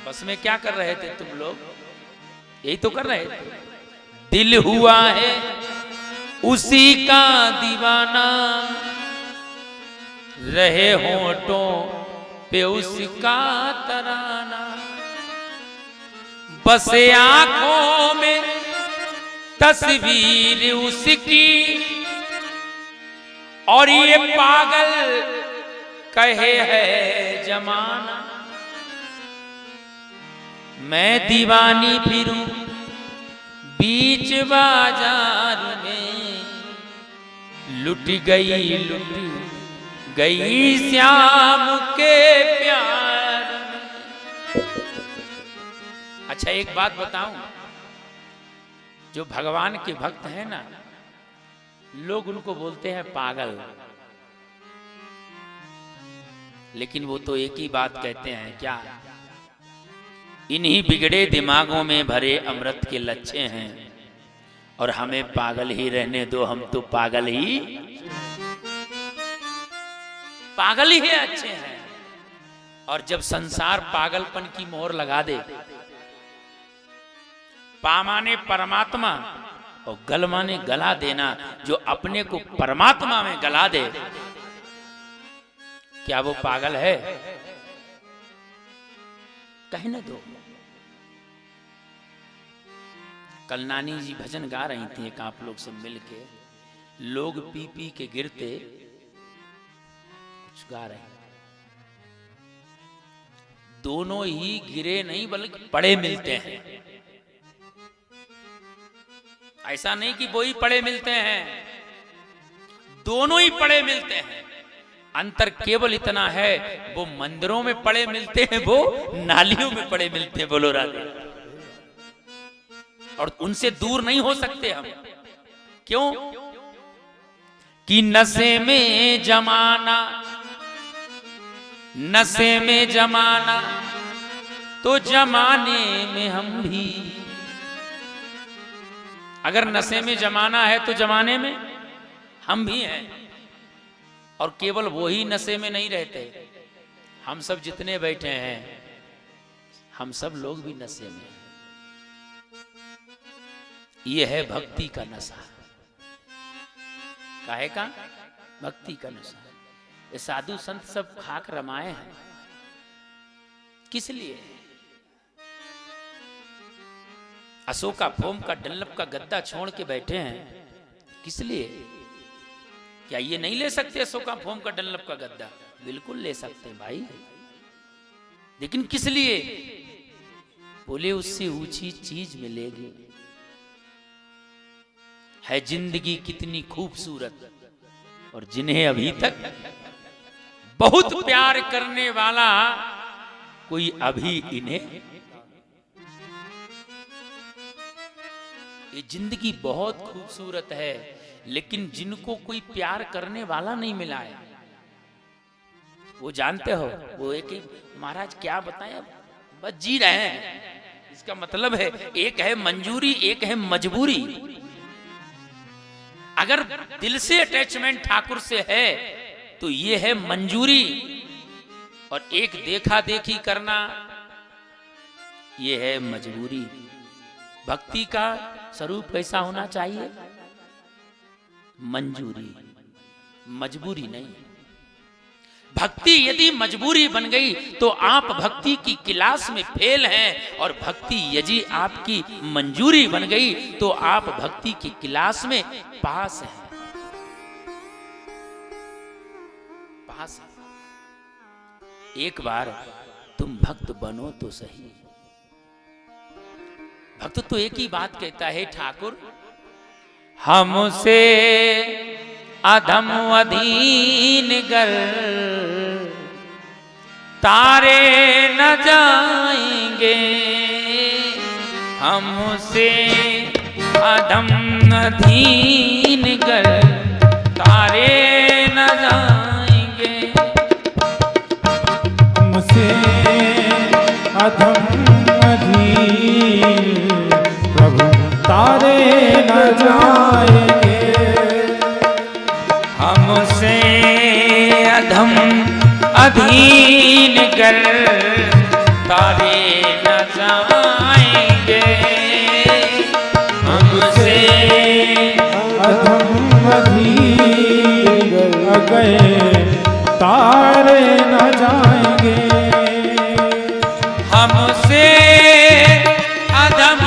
बस में क्या कर रहे थे तुम लोग? यही तो कर रहे थे। दिल हुआ है उसी का दीवाना, रहे होठों पे उसका तराना। बस आंखों में तस्वीर उसकी, और ये पागल कहे है जमाना। मैं दीवानी फिरूं बीच बाजार में, लुट गई श्याम के प्यार में। अच्छा एक बात बताऊं, जो भगवान के भक्त हैं ना, लोग उनको बोलते हैं पागल, लेकिन वो तो एक ही बात कहते हैं, क्या? इन्हीं बिगड़े दिमागों में भरे अमृत के लच्छे हैं, और हमें पागल ही रहने दो, हम तो पागल ही अच्छे हैं। और जब संसार पागलपन की मोहर लगा दे, पा माने परमात्मा और गल माने गला देना, जो अपने को परमात्मा में गला दे, क्या वो पागल है? कहने दो। कल नानी जी भजन गा रही थी, एक आप लोग सब मिलके, लोग पी पी के गिरते, कुछ गा रहे हैं। दोनों ही गिरे नहीं बल्कि पड़े मिलते हैं। ऐसा नहीं कि वो ही पड़े मिलते हैं, दोनों ही पड़े मिलते हैं। अंतर केवल इतना है, वो मंदिरों में पड़े मिलते हैं, वो नालियों में पड़े मिलते हैं। बोलो राधे। और उनसे दूर नहीं हो सकते हम। क्यों? कि नशे में जमाना, नशे में जमाना, तो जमाने में हम भी। अगर नशे में जमाना है तो जमाने में हम भी हैं। और केवल वही नशे में नहीं रहते, हम सब जितने बैठे हैं, हम सब लोग भी नशे में हैं। ये है भक्ति का नशा। काहे का? भक्ति का नशा। ये साधु संत सब खाक रमाए हैं। किस लिए? अशोका फोम का डल्लप का गद्दा छोड़ के बैठे हैं। किस लिए? क्या ये नहीं ले सकते अशोका फोम का डल्लप का गद्दा? बिल्कुल ले सकते हैं भाई, लेकिन किस लिए? बोले उससे ऊंची चीज मिलेगी। है जिंदगी कितनी खूबसूरत, और जिन्हें अभी तक बहुत प्यार करने वाला कोई अभी इन्हें। ये जिंदगी बहुत खूबसूरत है, लेकिन जिनको कोई प्यार करने वाला नहीं मिला है, वो जानते हो, वो एक ही महाराज क्या बताएं, बस जी रहे हैं। इसका मतलब है एक है मंजूरी, एक है मजबूरी। अगर दिल से अटैचमेंट ठाकुर से है तो ये है मंजूरी, और एक देखा देखी करना ये है मजबूरी। भक्ति का स्वरूप कैसा होना चाहिए? मंजूरी, मजबूरी नहीं। भक्ति यदि मजबूरी बन गई तो आप भक्ति की क्लास में फेल हैं, और भक्ति यदि आपकी मंजूरी बन गई तो आप भक्ति की क्लास में पास हैं। पास है। एक बार तुम भक्त बनो तो सही। भक्त तो एक ही बात कहता है, ठाकुर हमसे अधम अधीन गर तारे न जाएंगे। हमसे अधम अधीन गर तारे न जाएंगे। हमसे अधम अधीन प्रभु तारे न जाएंगे। हमसे अधम अधीन कर तारे न जाएंगे। हमसे अधम अधीन गए तारे न जाएंगे। हमसे अधम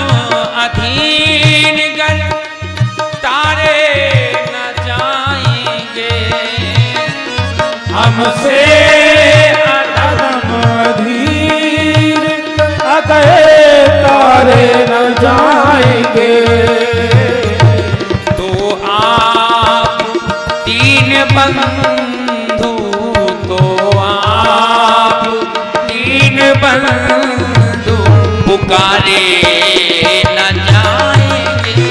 अधीन कर तारे न जाएंगे। हमसे अधम अधीन गए तारे न जाएंगे। तो आप तीन बंधु, तो आप तीन बंधु पुकारे न जाएंगे।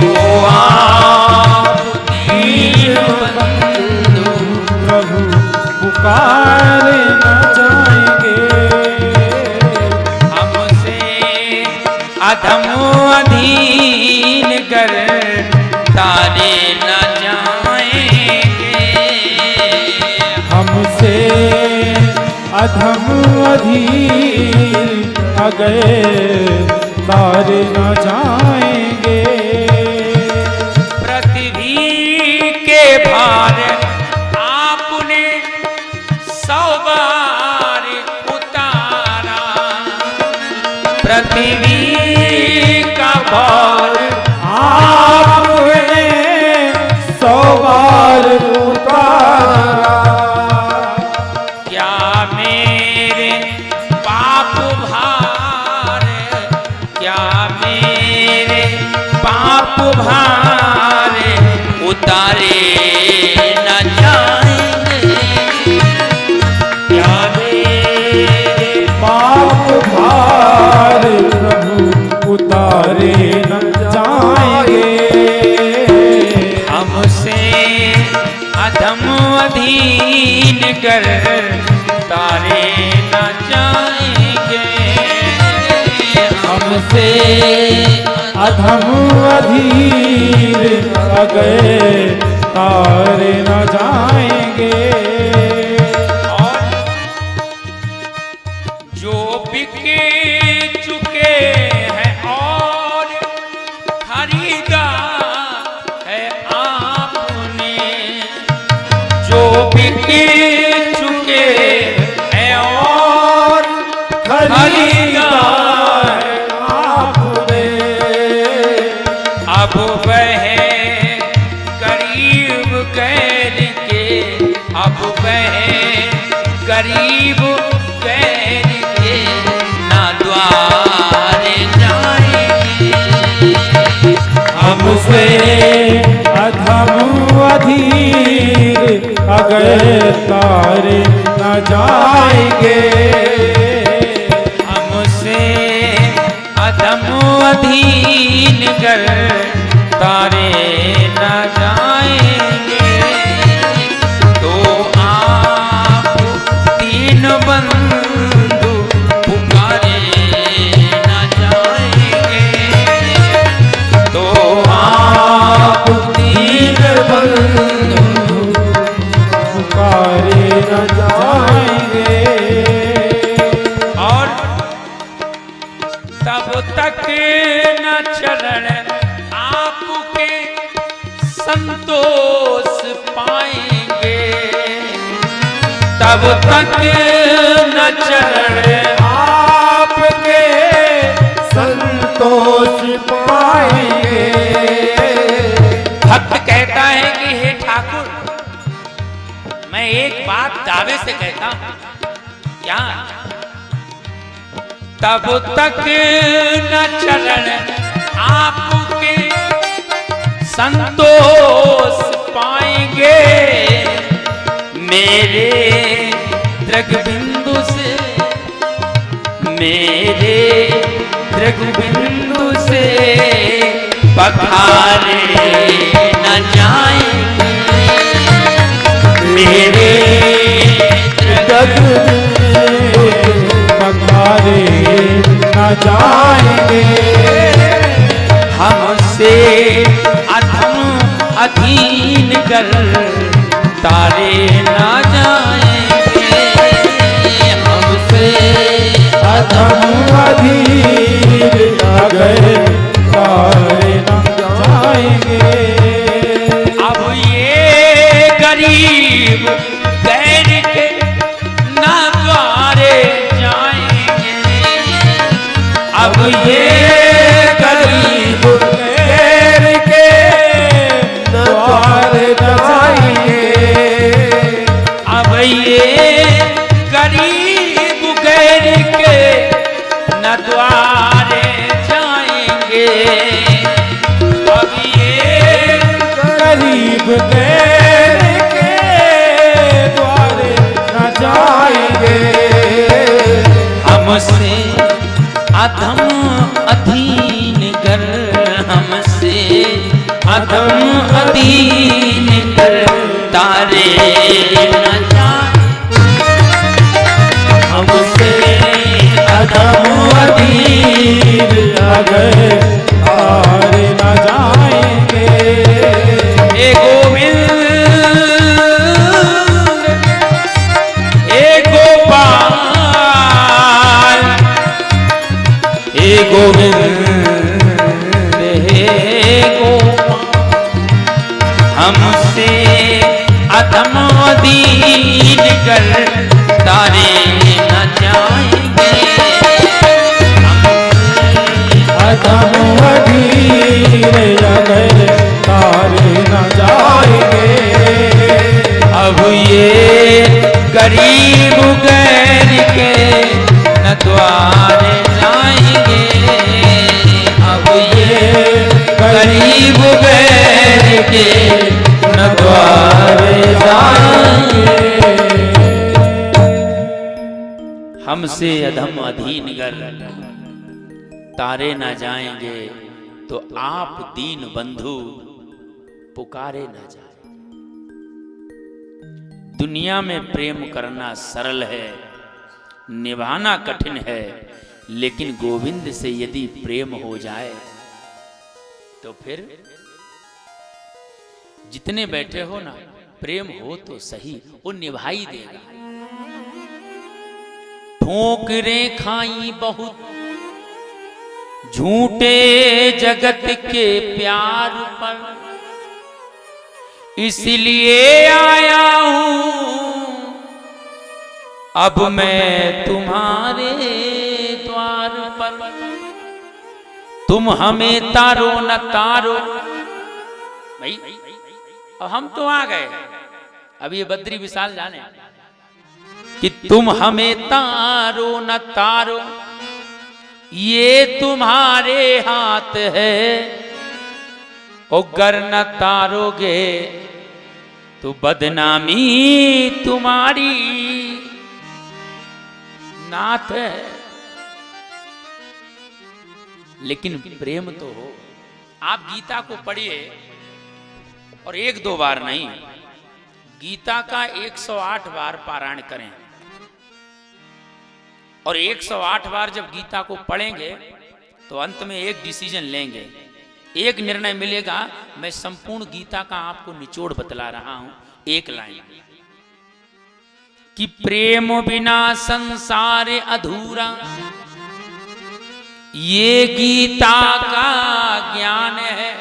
तो आप तीन बंधु प्रभु पुकारे न जाएंगे। हमसे अधम अधीन कर तारे न जाएंगे। हमसे अधम अधीन गए तारे न जाएंगे। पृथ्वी के भार आपने 100 बार उतारा। पृथ्वी का भार आपने 100 बार उतारा। क्या मेरे पाप भार, क्या मेरे पाप भार उतार तारे न जाएंगे। पाप भार प्रभु उतारे न जाएंगे। हमसे अधम अधीन कर तारे न जाएंगे। हमसे अधम अधीर अगए तारे न जाएंगे। और जो बिक चुके हैं और खरीदा है आपने, जो बिक चुके हैं और खरीदा है आपने, अब वह करीब कैर के, अब वह करीब कैर के ना द्वारे जाएंगे। हमसे अधम अधीर अगए तारे न जाएंगे। हमसे अधम अधीन कर तारे न जाएंगे। तो आप तीन बंधु पुकारे न जाएंगे। तो आप तीन बंधु पुकारे न जाएंगे। और तब तक न चरण आपके संतोष पाएंगे। तब तक न चरण आपके संतोष पाएंगे। भक्त कहता है कि हे ठाकुर, मैं एक बात दावे से कहता हूं, क्या? तब तक न चरण आपके संतोष पाएंगे। मेरे दृगबिंदु से, मेरे दृगबिंदु से पखारे न जाएंगे। मेरे दृगबिंदु पखारे न जाएंगे। हमसे अधम अधीन कर तारे न जाएंगे। हमसे अधम अधीर अगए तारे न जाएंगे। अब ये गरीब गैर के न द्वारे जाएंगे। अब ये गरीब गैर के द्वारे न जाएंगे। अब ये गरीब गैर के न द्वारे जाएंगे। अब ये गरीब गैर के द्वारे न जाएंगे। हमसे अधम अधीन कर, हमसे अधम अधीन कर तारे न जाएंगे। हमसे अधम अधीर अगए तारे न जाएंगे। हे गोविंद, हे गोपाल, हे गोविंद, हे गोपाल, हमसे अधम अधीन कर तारे न जाएंगे। अधम अधीर अगए तारे न जाएंगे। अब ये गरीब गैर के न द्वारे जाएंगे। अब ये गरीब गैर के जाएंगे। हमसे अधम अधीनगर तारे न जाएंगे, तो आप दीन बंधु पुकारे न जाए। दुनिया में प्रेम करना सरल है, निभाना कठिन है, लेकिन गोविंद से यदि प्रेम हो जाए तो फिर जितने बैठे हो ना, प्रेम हो तो सही, वो निभाई देगा। ठोकरें खाई बहुत झूठे जगत के प्यार पर, इसलिए आया हूं अब मैं तुम्हारे द्वार पर। तुम हमें तारो न तारो भाई, अब हम तो आ गए। अब ये बद्री विशाल जाने कि तुम हमें तारो न तारो, ये तुम्हारे हाथ है। अगर न तारोगे तो बदनामी तुम्हारी नाथ है। लेकिन प्रेम तो हो। आप गीता को पढ़िए, और एक दो बार नहीं, गीता का 108 बार पारायण करें। और 108 बार जब गीता को पढ़ेंगे तो अंत में एक डिसीजन लेंगे, एक निर्णय मिलेगा। मैं संपूर्ण गीता का आपको निचोड़ बतला रहा हूं, एक लाइन कि प्रेम बिना संसार अधूरा, ये गीता का ज्ञान है।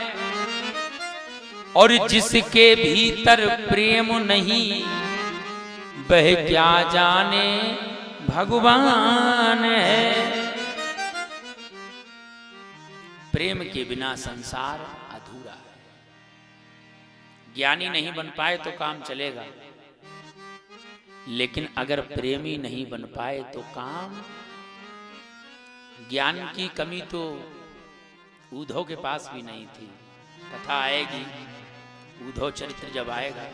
और जिसके भीतर प्रेम नहीं, वह क्या जाने भगवान है। प्रेम के बिना संसार अधूरा है। ज्ञानी नहीं बन पाए तो काम चलेगा, लेकिन अगर प्रेमी नहीं बन पाए तो काम। ज्ञान की कमी तो उद्धव के पास भी नहीं थी। कथा आएगी, उद्धव चरित्र जब आएगा।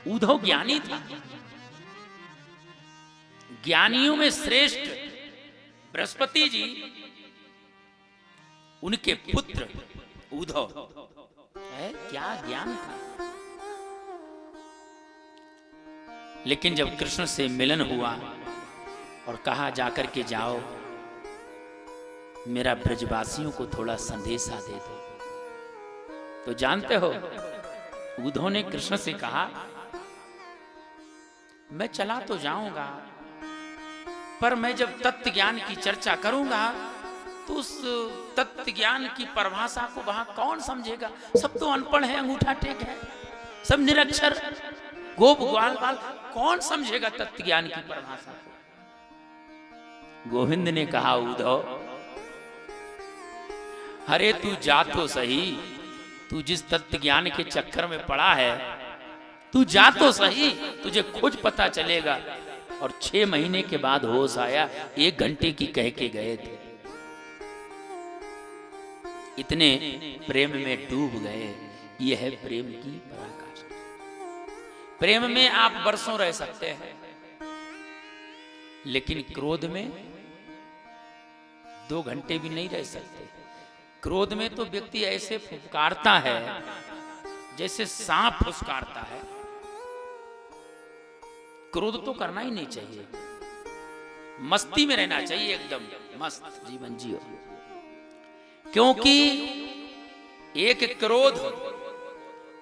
उद्धव ज्ञानी था, ज्ञानियों में श्रेष्ठ बृहस्पति जी, उनके पुत्र उद्धव है। क्या ज्ञान था। लेकिन जब कृष्ण से मिलन हुआ और कहा जाकर के जाओ, मेरा ब्रजवासियों को थोड़ा संदेशा दे दो, तो जानते हो उद्धव ने कृष्ण से कहा, मैं चला तो जाऊंगा, पर मैं जब तत्व ज्ञान की चर्चा करूंगा तो उस तत्व ज्ञान की परिभाषा को वहां कौन समझेगा। सब तो अनपढ़ है, अंगूठा टेक है, सब निरक्षर, गोप ग्वाल बाल, कौन समझेगा तत्व ज्ञान की परिभाषा को। गोविंद ने कहा, उद्धव अरे तू जा तो सही, तू जिस तत्व ज्ञान के चक्कर में पड़ा है, तू जा तो सही, तुझे खुद पता चलेगा। और 6 महीने के बाद होश आया, 1 घंटे की कह के गए थे। इतने प्रेम में डूब गए। यह है प्रेम की पराकाष्ठा। प्रेम में आप वर्षों रह सकते हैं, लेकिन क्रोध में 2 घंटे भी नहीं रह सकते। क्रोध में तो व्यक्ति ऐसे फुफकारता है जैसे सांप फुफकारता है। क्रोध तो करना ही नहीं चाहिए, मस्ती में रहना चाहिए, एकदम मस्त जीवन जियो। क्योंकि एक क्रोध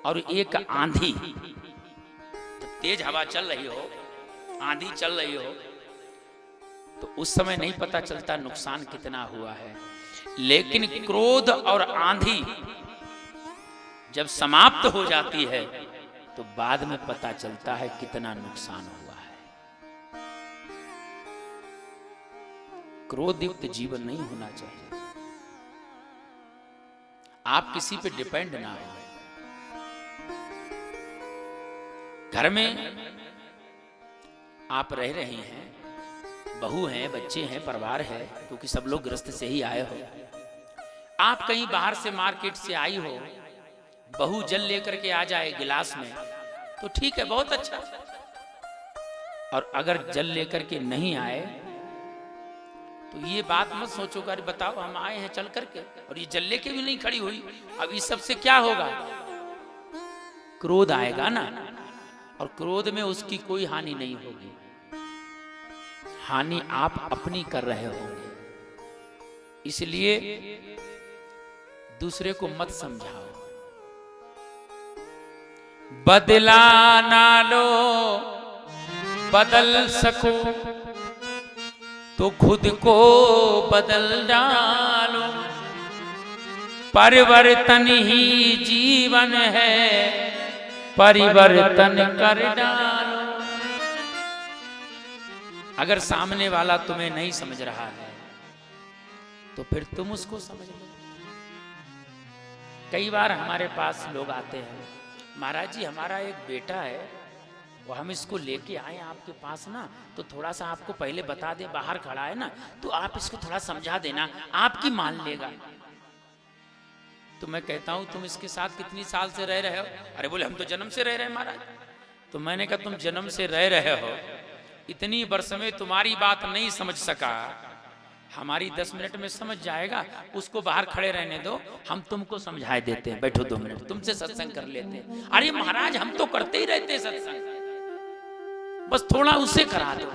और एक आंधी, जब तेज हवा चल रही हो, आंधी चल रही हो, तो उस समय नहीं पता चलता नुकसान कितना हुआ है। लेकिन क्रोध और आंधी जब समाप्त हो जाती है तो बाद में पता चलता है कितना नुकसान हुआ है। क्रोध युक्त जीवन नहीं होना चाहिए। आप किसी पे डिपेंड ना हो। घर में आप रह रहे हैं, बहू हैं, बच्चे हैं, परिवार है, क्योंकि सब लोग गृहस्थ से ही आए हो। आप कहीं बाहर से मार्केट से आई हो, बहू जल लेकर के आ जाए गिलास में तो ठीक है, बहुत अच्छा। और अगर जल लेकर के नहीं आए तो ये बात मत सोचो कि अरे बताओ हम आए हैं चल करके और ये जल लेके भी नहीं खड़ी हुई, अब इस सब से क्या होगा? क्रोध आएगा ना, और क्रोध में उसकी कोई हानि नहीं होगी, हानि आप अपनी कर रहे होंगे। इसलिए दूसरे को मत समझाओ। बदला ना लो बदल सको तो खुद को बदल डालो, परिवर्तन ही जीवन है, परिवर्तन कर डालो। अगर सामने वाला तुम्हें नहीं समझ रहा है तो फिर तुम उसको समझ लो। कई बार हमारे पास लोग आते हैं, महाराज जी हमारा एक बेटा है, वो हम इसको लेके आए आपके पास ना, तो थोड़ा सा आपको पहले बता दे, बाहर खड़ा है ना, तो आप इसको थोड़ा समझा देना, आपकी मान लेगा। तो मैं कहता हूं तुम इसके साथ कितनी साल से रह रहे हो? अरे बोले हम तो जन्म से रह रहे हैं महाराज। तो मैंने कहा तुम जन्म से रह रहे हो, इतनी वर्ष में तुम्हारी बात नहीं समझ सका, हमारी 10 मिनट में समझ जाएगा, उसको बाहर खड़े रहने दो, हम तुमको समझाए देते हैं, बैठो 2 मिनट तुमसे सत्संग कर लेते हैं। अरे महाराज हम तो करते ही रहते हैं सत्संग, बस थोड़ा उससे करा दो।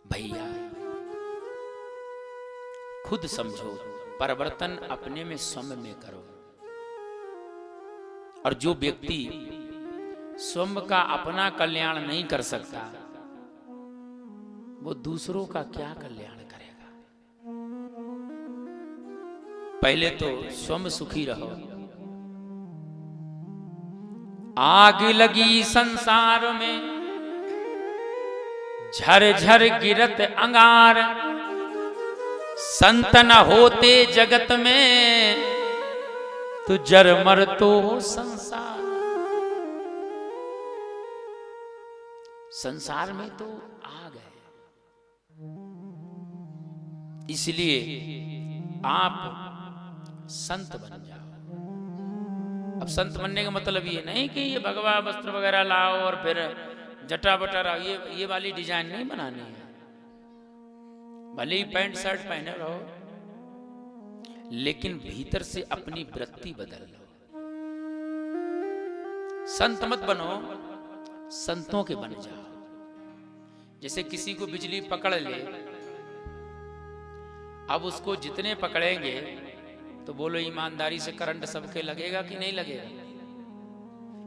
भैया खुद समझो, परिवर्तन अपने में स्वयं में करो। और जो व्यक्ति स्वयं का अपना कल्याण नहीं कर सकता, वो दूसरों का क्या कल्याण करेगा? पहले तो स्वयं सुखी रहो। आग लगी संसार में, झरझर गिरत अंगार, संत न होते जगत में, तो जर मर तो संसार। संसार में तो आग है, इसलिए आप संत बन जाओ। अब संत बनने का मतलब ये नहीं कि ये भगवा वस्त्र वगैरह लाओ और फिर जटा बटा लाओ, ये वाली डिजाइन नहीं बनानी है। भले ही पैंट शर्ट पहने रहो, लेकिन भीतर से अपनी वृत्ति बदल लो। संत मत बनो, संतों के बन जाओ। जैसे किसी को बिजली पकड़ ले, अब उसको जितने पकड़ेंगे तो बोलो ईमानदारी से करंट सबके लगेगा कि नहीं लगेगा?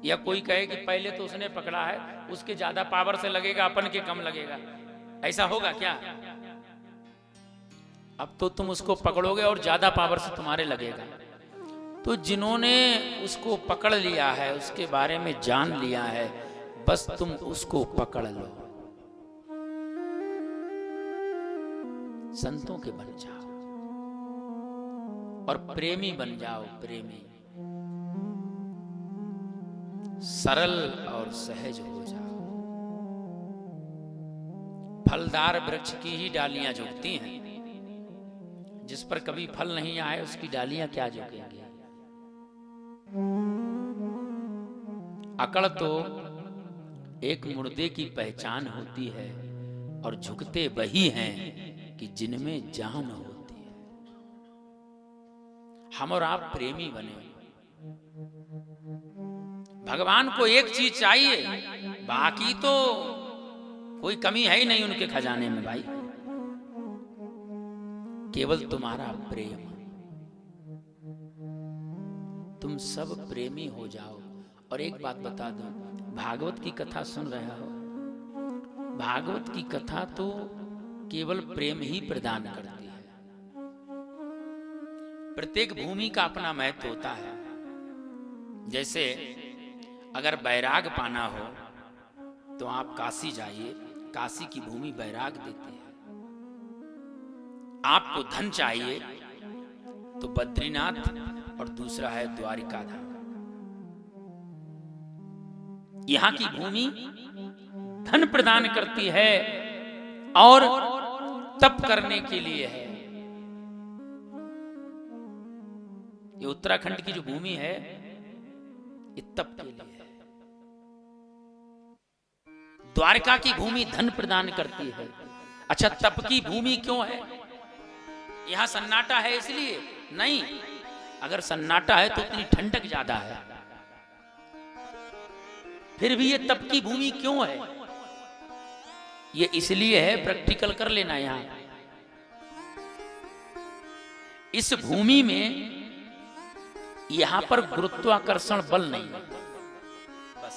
या कोई कहे कि पहले तो उसने पकड़ा है, उसके ज्यादा पावर से लगेगा, अपन के कम लगेगा, ऐसा होगा क्या? अब तो तुम उसको पकड़ोगे और ज्यादा पावर से तुम्हारे लगेगा। तो जिन्होंने उसको पकड़ लिया है, उसके बारे में जान लिया है, बस तुम उसको पकड़ लो। संतों के बन जाओ और प्रेमी बन जाओ। प्रेमी, सरल और सहज हो जाओ। फलदार वृक्ष की ही डालियां झुकती हैं, जिस पर कभी फल नहीं आए उसकी डालियां क्या झुकेंगी? अकड़ तो एक मुर्दे की पहचान होती है, और झुकते वही हैं कि जिनमें जान होती है। हम और आप प्रेमी बने। भगवान को एक चीज चाहिए, बाकी तो कोई कमी है ही नहीं उनके खजाने में भाई, केवल तुम्हारा प्रेम। तुम सब प्रेमी हो जाओ। और एक बात बता दो, भागवत की कथा सुन रहे हो, भागवत की कथा तो केवल प्रेम ही प्रदान करती है। प्रत्येक भूमि का अपना महत्व होता है। जैसे अगर बैराग पाना हो तो आप काशी जाइए, काशी की भूमि बैराग देती है। आपको धन चाहिए तो बद्रीनाथ, और दूसरा है द्वारिका धाम। यहां की भूमि धन प्रदान करती है और तप करने के लिए है। ये उत्तराखंड की जो भूमि है ये तप के लिए है। द्वारका की भूमि धन प्रदान करती है। अच्छा, तप की भूमि क्यों है? यहां सन्नाटा है इसलिए नहीं, अगर सन्नाटा है तो उतनी ठंडक ज्यादा है। फिर भी ये तप की भूमि क्यों है? ये इसलिए है, प्रैक्टिकल कर लेना। यहां इस भूमि में यहां पर गुरुत्वाकर्षण बल नहीं है। बस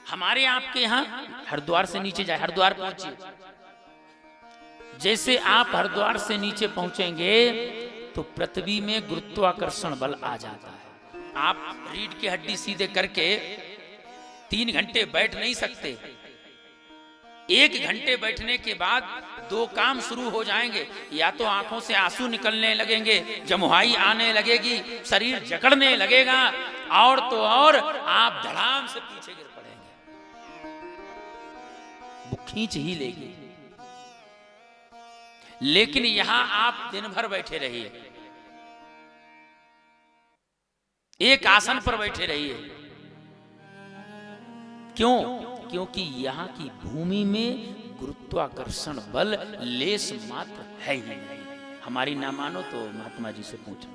हमारे आपके यहां हरिद्वार से नीचे जाए, हरिद्वार पहुंचिए, जैसे आप हरिद्वार से नीचे पहुंचेंगे तो पृथ्वी में गुरुत्वाकर्षण बल आ जाता है। आप रीढ़ की हड्डी सीधे करके 3 घंटे बैठ नहीं सकते। 1 घंटे बैठने के बाद 2 काम शुरू हो जाएंगे। या तो आंखों से आंसू निकलने लगेंगे, जमुहाई आने लगेगी, शरीर जकड़ने लगेगा, और तो और आप धड़ाम से पीछे गिर पड़ेंगे, वो खींच ही लेगी। लेकिन यहां आप दिन भर बैठे रहिए, एक आसन पर बैठे रहिए। क्यों? क्योंकि यहां की भूमि में गुरुत्वाकर्षण बल लेस मात्र है ही नहीं। हमारी ना मानो तो महात्मा जी से पूछो।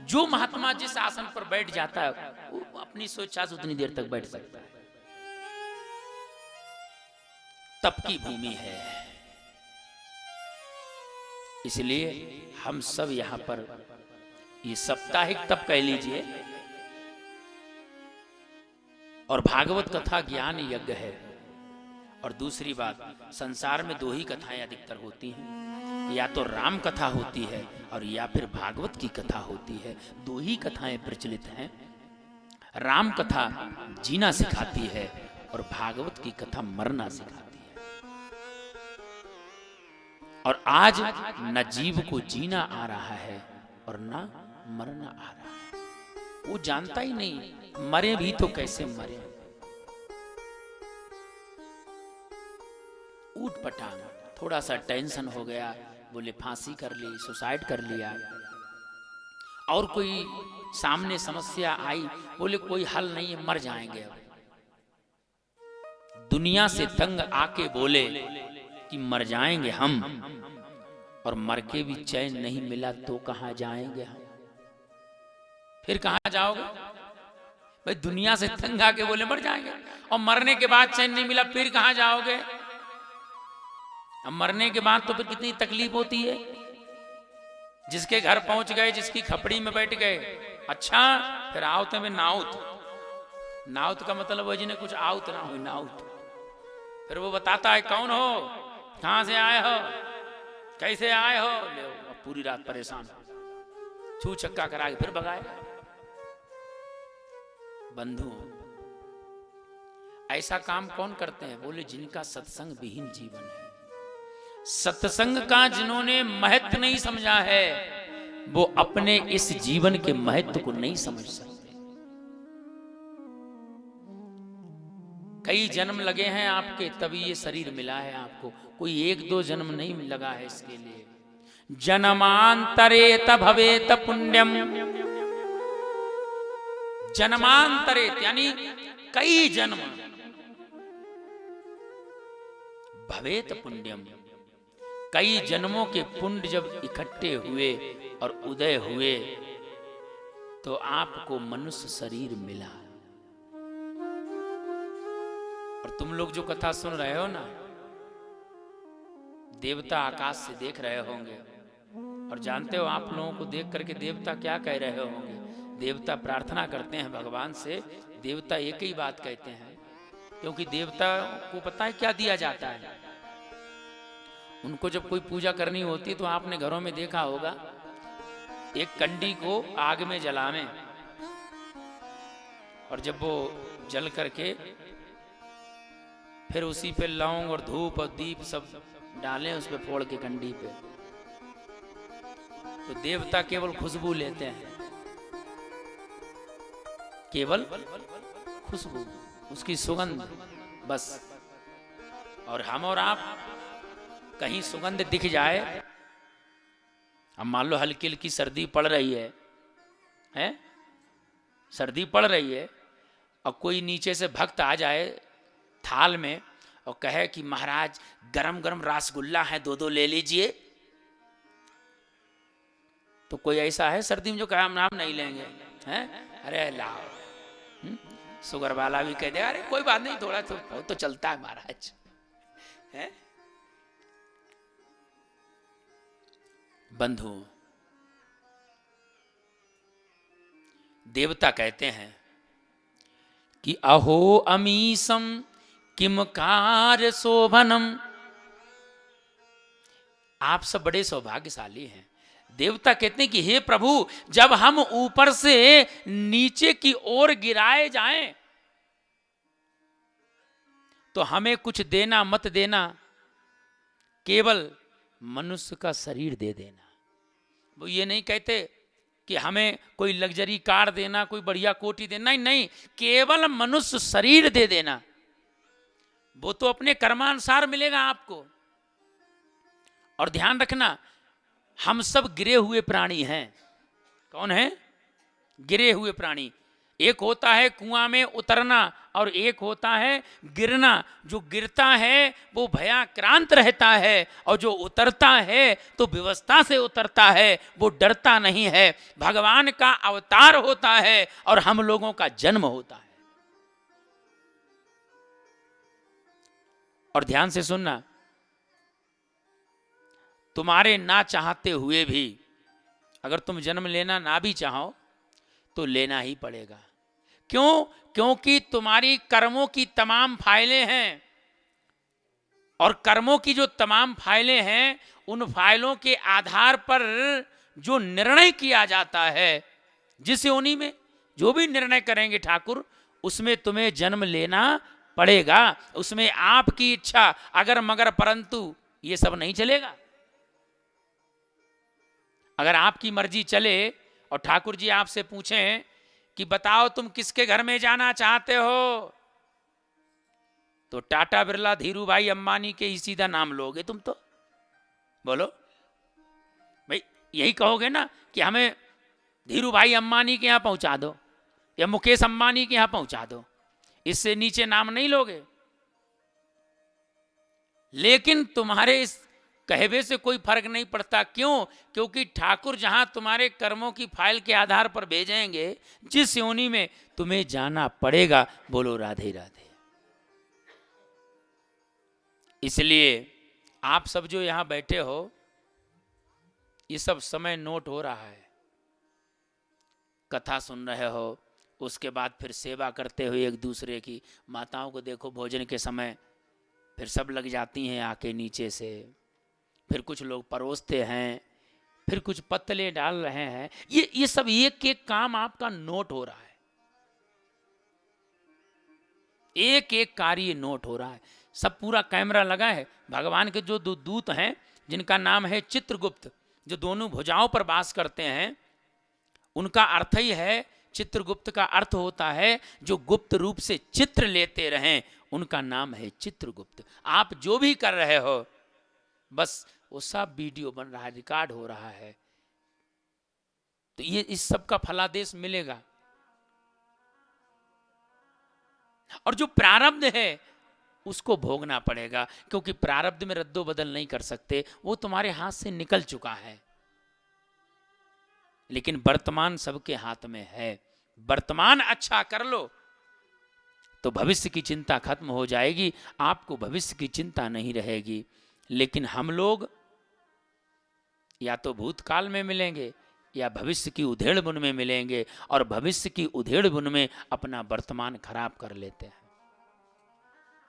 जो महात्मा जिस आसन पर बैठ जाता है वो अपनी स्वेच्छा से उतनी देर तक बैठ सकता है। तप की भूमि है, इसलिए हम सब यहां पर ये साप्ताहिक तप कह लीजिए, और भागवत कथा ज्ञान यज्ञ है। और दूसरी बात, संसार में 2 ही कथाएं अधिकतर होती हैं, या तो राम कथा होती है और या फिर भागवत की कथा होती है। 2 ही कथाएं प्रचलित हैं। राम कथा जीना सिखाती है और भागवत की कथा मरना सिखाती है। और आज न जीव को जीना आ रहा है और न मरना आ रहा है। वो जानता ही नहीं, मरे भी तो कैसे मरे। ऊट पटांग, थोड़ा सा टेंशन हो गया, बोले फांसी कर ली, सुसाइड कर लिया। और कोई सामने समस्या आई, बोले कोई हल नहीं है, मर जाएंगे। अब दुनिया से तंग आके बोले कि मर जाएंगे हम, और मर के भी चैन नहीं मिला तो कहां जाएंगे हम? फिर कहां जाओगे भाई? दुनिया से तंग आके बोले मर जाएंगे, और मरने के बाद चैन नहीं मिला, फिर कहां जाओगे? अब मरने के बाद तो फिर कितनी तकलीफ होती है। जिसके घर पहुंच गए, जिसकी खपड़ी में बैठ गए, अच्छा फिर आओत में नाउत। नाउत का मतलब है जिन्हें कुछ आउत ना हो, नाउत। फिर वो बताता है कौन हो, कहां से आए हो, कैसे आए हो। ले अब पूरी रात परेशान, छू छक्का करा के फिर भगाए। बंधु, ऐसा काम कौन करते हैं? बोले जिनका सत्संग विहीन जीवन है। सत्संग का जिन्होंने महत्व नहीं समझा है, वो अपने इस जीवन के महत्व को नहीं समझ सकते। कई जन्म लगे हैं आपके, तभी ये शरीर मिला है आपको। कोई 1-2 जन्म नहीं लगा है इसके लिए। जन्मांतरेत भवेत पुण्यम, जन्मांतरेत यानी कई जन्म, भवेत पुण्यम, कई जन्मों के पुण्य जब इकट्ठे हुए और उदय हुए तो आपको मनुष्य शरीर मिला। और तुम लोग जो कथा सुन रहे हो ना, देवता आकाश से देख रहे होंगे, और जानते हो आप लोगों को देख करके देवता क्या कह रहे होंगे? देवता प्रार्थना करते हैं भगवान से। देवता एक ही बात कहते हैं, क्योंकि देवता को पता है क्या दिया जाता है। उनको जब कोई पूजा करनी होती है तो आपने घरों में देखा होगा, एक कंडी को आग में जलावे, और जब वो जल करके फिर उसी पे लौंग और धूप और दीप सब डालें उस पे फोड़ के कंडी पे, तो देवता केवल खुशबू लेते हैं, केवल खुशबू, उसकी सुगंध बस। और हम और आप कहीं सुगंध दिख जाए अब मान लो हल्की हल्की सर्दी पड़ रही है, हैं? सर्दी पड़ रही है और कोई नीचे से भक्त आ जाए थाल में और कहे कि महाराज गरम गरम रसगुल्ला है, दो दो ले लीजिए, तो कोई ऐसा है सर्दी में जो कहा हम नाम नहीं लेंगे, हैं? अरे लाओ। शुगर वाला भी कह दे अरे कोई बात नहीं, थोड़ा तो चलता है महाराज, हैं? बंधु, देवता कहते हैं कि अहो अमीसम किम कार्य शोभनम। आप सब बड़े सौभाग्यशाली हैं। देवता कहते हैं कि हे प्रभु, जब हम ऊपर से नीचे की ओर गिराए जाएं तो हमें कुछ देना मत देना, केवल मनुष्य का शरीर दे देना। वो ये नहीं कहते कि हमें कोई लग्जरी कार देना, कोई बढ़िया कोठी देना, नहीं नहीं, केवल मनुष्य शरीर दे देना। वो तो अपने कर्मानुसार मिलेगा आपको। और ध्यान रखना, हम सब गिरे हुए प्राणी हैं। कौन है? गिरे हुए प्राणी। एक होता है कुआं में उतरना और एक होता है गिरना। जो गिरता है वो भयाक्रांत रहता है और जो उतरता है तो व्यवस्था से उतरता है, वो डरता नहीं है। भगवान का अवतार होता है और हम लोगों का जन्म होता है। और ध्यान से सुनना, तुम्हारे ना चाहते हुए भी अगर तुम जन्म लेना ना भी चाहो तो लेना ही पड़ेगा। क्यों? क्योंकि तुम्हारी कर्मों की तमाम फाइलें हैं और कर्मों की जो तमाम फाइलें हैं उन फाइलों के आधार पर जो निर्णय किया जाता है, जिस योनि में जो भी निर्णय करेंगे ठाकुर, उसमें तुम्हें जन्म लेना पड़ेगा। उसमें आपकी इच्छा अगर मगर परंतु ये सब नहीं चलेगा। अगर आपकी मर्जी चले और ठाकुर जी आपसे पूछें कि बताओ तुम किसके घर में जाना चाहते हो, तो टाटा बिरला धीरू भाई अंबानी के ही सीधा नाम लोगे तुम। तो बोलो भाई, यही कहोगे ना कि हमें धीरू भाई अंबानी के यहां पहुंचा दो या मुकेश अंबानी के यहां पहुंचा दो, इससे नीचे नाम नहीं लोगे। लेकिन तुम्हारे इस कहवे से कोई फर्क नहीं पड़ता। क्यों? क्योंकि ठाकुर जहां तुम्हारे कर्मों की फाइल के आधार पर भेजेंगे, जिस योनि में तुम्हें जाना पड़ेगा। बोलो राधे राधे। इसलिए आप सब जो यहां बैठे हो, ये सब समय नोट हो रहा है। कथा सुन रहे हो, उसके बाद फिर सेवा करते हुए एक दूसरे की। माताओं को देखो भोजन के समय फिर सब लग जाती हैं आके नीचे से, फिर कुछ लोग परोसते हैं, फिर कुछ पत्तले डाल रहे हैं। ये सब एक एक काम आपका नोट हो रहा है, एक एक कार्य नोट हो रहा है। सब पूरा कैमरा लगा है। भगवान के जो दो दूत हैं जिनका नाम है चित्रगुप्त, जो दोनों भुजाओं पर वास करते हैं, उनका अर्थ ही है, चित्रगुप्त का अर्थ होता है जो गुप्त रूप से चित्र लेते रहें, उनका नाम है चित्रगुप्त। आप जो भी कर रहे हो बस वो सब वीडियो बन रहा है, रिकॉर्ड हो रहा है। तो ये इस सब का फलादेश मिलेगा। और जो प्रारब्ध है उसको भोगना पड़ेगा, क्योंकि प्रारब्ध में रद्दो बदल नहीं कर सकते, वो तुम्हारे हाथ से निकल चुका है। लेकिन वर्तमान सबके हाथ में है। वर्तमान अच्छा कर लो तो भविष्य की चिंता खत्म हो जाएगी, आपको भविष्य की चिंता नहीं रहेगी। लेकिन हम लोग या तो भूतकाल में मिलेंगे या भविष्य की उधेड़ बुन में मिलेंगे, और भविष्य की उधेड़ बुन में अपना वर्तमान खराब कर लेते हैं।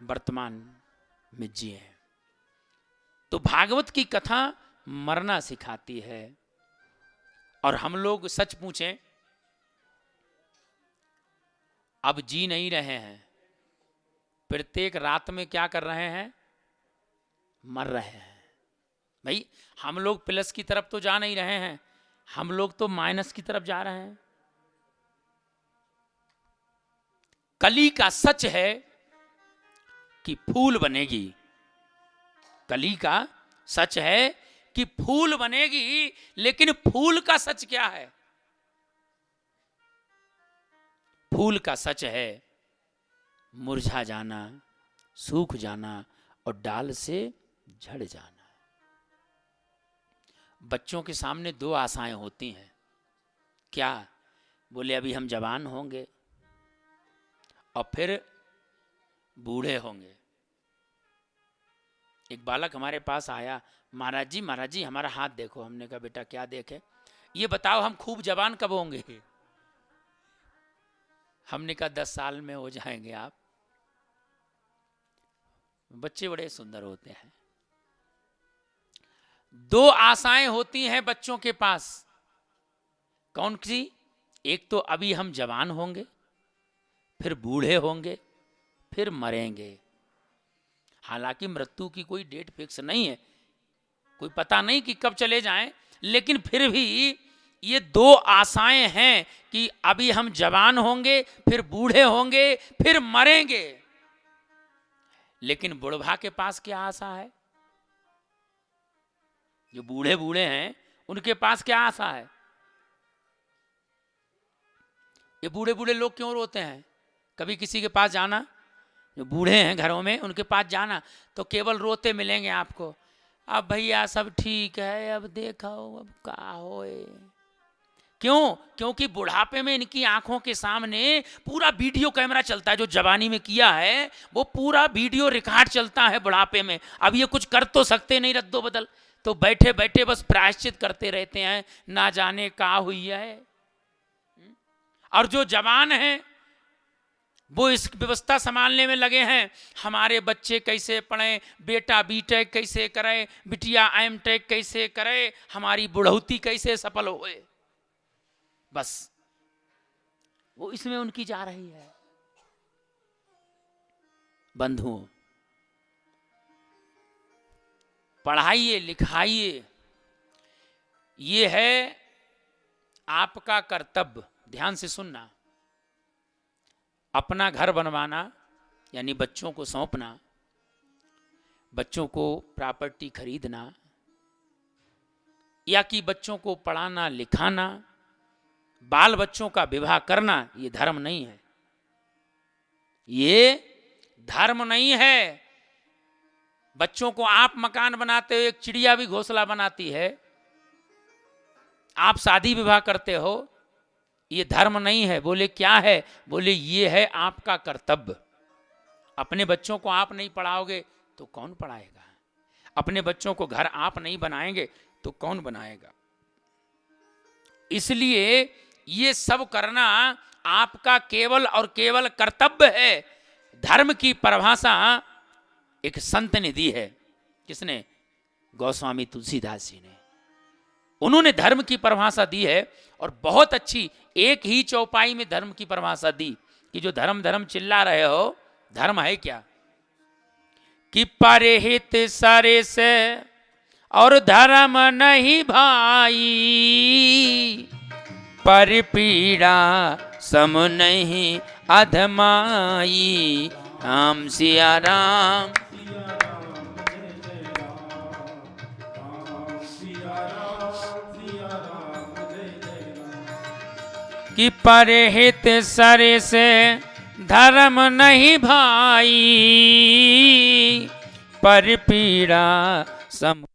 वर्तमान में जिए। तो भागवत की कथा मरना सिखाती है। और हम लोग सच पूछें, अब जी नहीं रहे हैं, प्रत्येक रात में क्या कर रहे हैं? मर रहे हैं। भाई हम लोग प्लस की तरफ तो जा नहीं रहे हैं, हम लोग तो माइनस की तरफ जा रहे हैं। कली का सच है कि फूल बनेगी। कली का सच है कि फूल बनेगी, लेकिन फूल का सच क्या है? फूल का सच है मुरझा जाना, सूख जाना और डाल से झड़ जाना। बच्चों के सामने दो आशाएं होती हैं। क्या? बोले अभी हम जवान होंगे और फिर बूढ़े होंगे। एक बालक हमारे पास आया, महाराज जी हमारा हाथ देखो। हमने कहा बेटा क्या देखे? ये बताओ हम खूब जवान कब होंगे? हमने कहा 10 साल में हो जाएंगे आप। बच्चे बड़े सुंदर होते हैं। दो आशाएं होती हैं बच्चों के पास। कौन सी? एक तो अभी हम जवान होंगे, फिर बूढ़े होंगे, फिर मरेंगे। हालांकि मृत्यु की कोई डेट फिक्स नहीं है, कोई पता नहीं कि कब चले जाएं, लेकिन फिर भी ये दो आशाएं हैं कि अभी हम जवान होंगे, फिर बूढ़े होंगे, फिर मरेंगे। लेकिन बुढ़वा के पास क्या आशा है? जो बूढ़े बूढ़े हैं उनके पास क्या आशा है? ये बूढ़े बूढ़े लोग क्यों रोते हैं? कभी किसी के पास जाना, जो बूढ़े हैं घरों में उनके पास जाना तो केवल रोते मिलेंगे आपको। अब भैया सब ठीक है, अब देखो अब क्या होए। क्यों? क्योंकि बुढ़ापे में इनकी आंखों के सामने पूरा वीडियो कैमरा चलता है। जो जवानी में किया है वो पूरा वीडियो रिकॉर्ड चलता है बुढ़ापे में। अब ये कुछ कर तो सकते नहीं रद्दो बदल, तो बैठे बैठे बस प्रायश्चित करते रहते हैं, ना जाने क्या हुई है। और जो जवान हैं वो इस व्यवस्था संभालने में लगे हैं, हमारे बच्चे कैसे पढ़ें, बेटा बीटेक कैसे करे, बिटिया एमटेक कैसे करे, हमारी बुढ़ौती कैसे सफल होए। बस वो इसमें उनकी जा रही है। बंधुओं, पढ़ाइए लिखाइए, ये है आपका कर्तव्य। ध्यान से सुनना। अपना घर बनवाना यानी बच्चों को सौंपना, बच्चों को प्रॉपर्टी खरीदना, या कि बच्चों को पढ़ाना लिखाना, बाल बच्चों का विवाह करना, ये धर्म नहीं है। ये धर्म नहीं है। बच्चों को आप मकान बनाते हो, एक चिड़िया भी घोंसला बनाती है। आप शादी विवाह करते हो, ये धर्म नहीं है। बोले क्या है? बोले ये है आपका कर्तव्य। अपने बच्चों को आप नहीं पढ़ाओगे तो कौन पढ़ाएगा? अपने बच्चों को घर आप नहीं बनाएंगे तो कौन बनाएगा? इसलिए ये सब करना आपका केवल और केवल कर्तव्य है। धर्म की परिभाषा एक संत ने दी है। किसने? गोस्वामी तुलसीदास जी ने। उन्होंने धर्म की परिभाषा दी है और बहुत अच्छी, एक ही चौपाई में धर्म की परिभाषा दी कि जो धर्म धर्म चिल्ला रहे हो, धर्म है क्या? कि परहित सरे से और धर्म नहीं भाई, पर पीड़ा सम नहीं अधमाई। राम सिया राम। कि परहित सरे से धर्म नहीं भाई, पर पीड़ा सम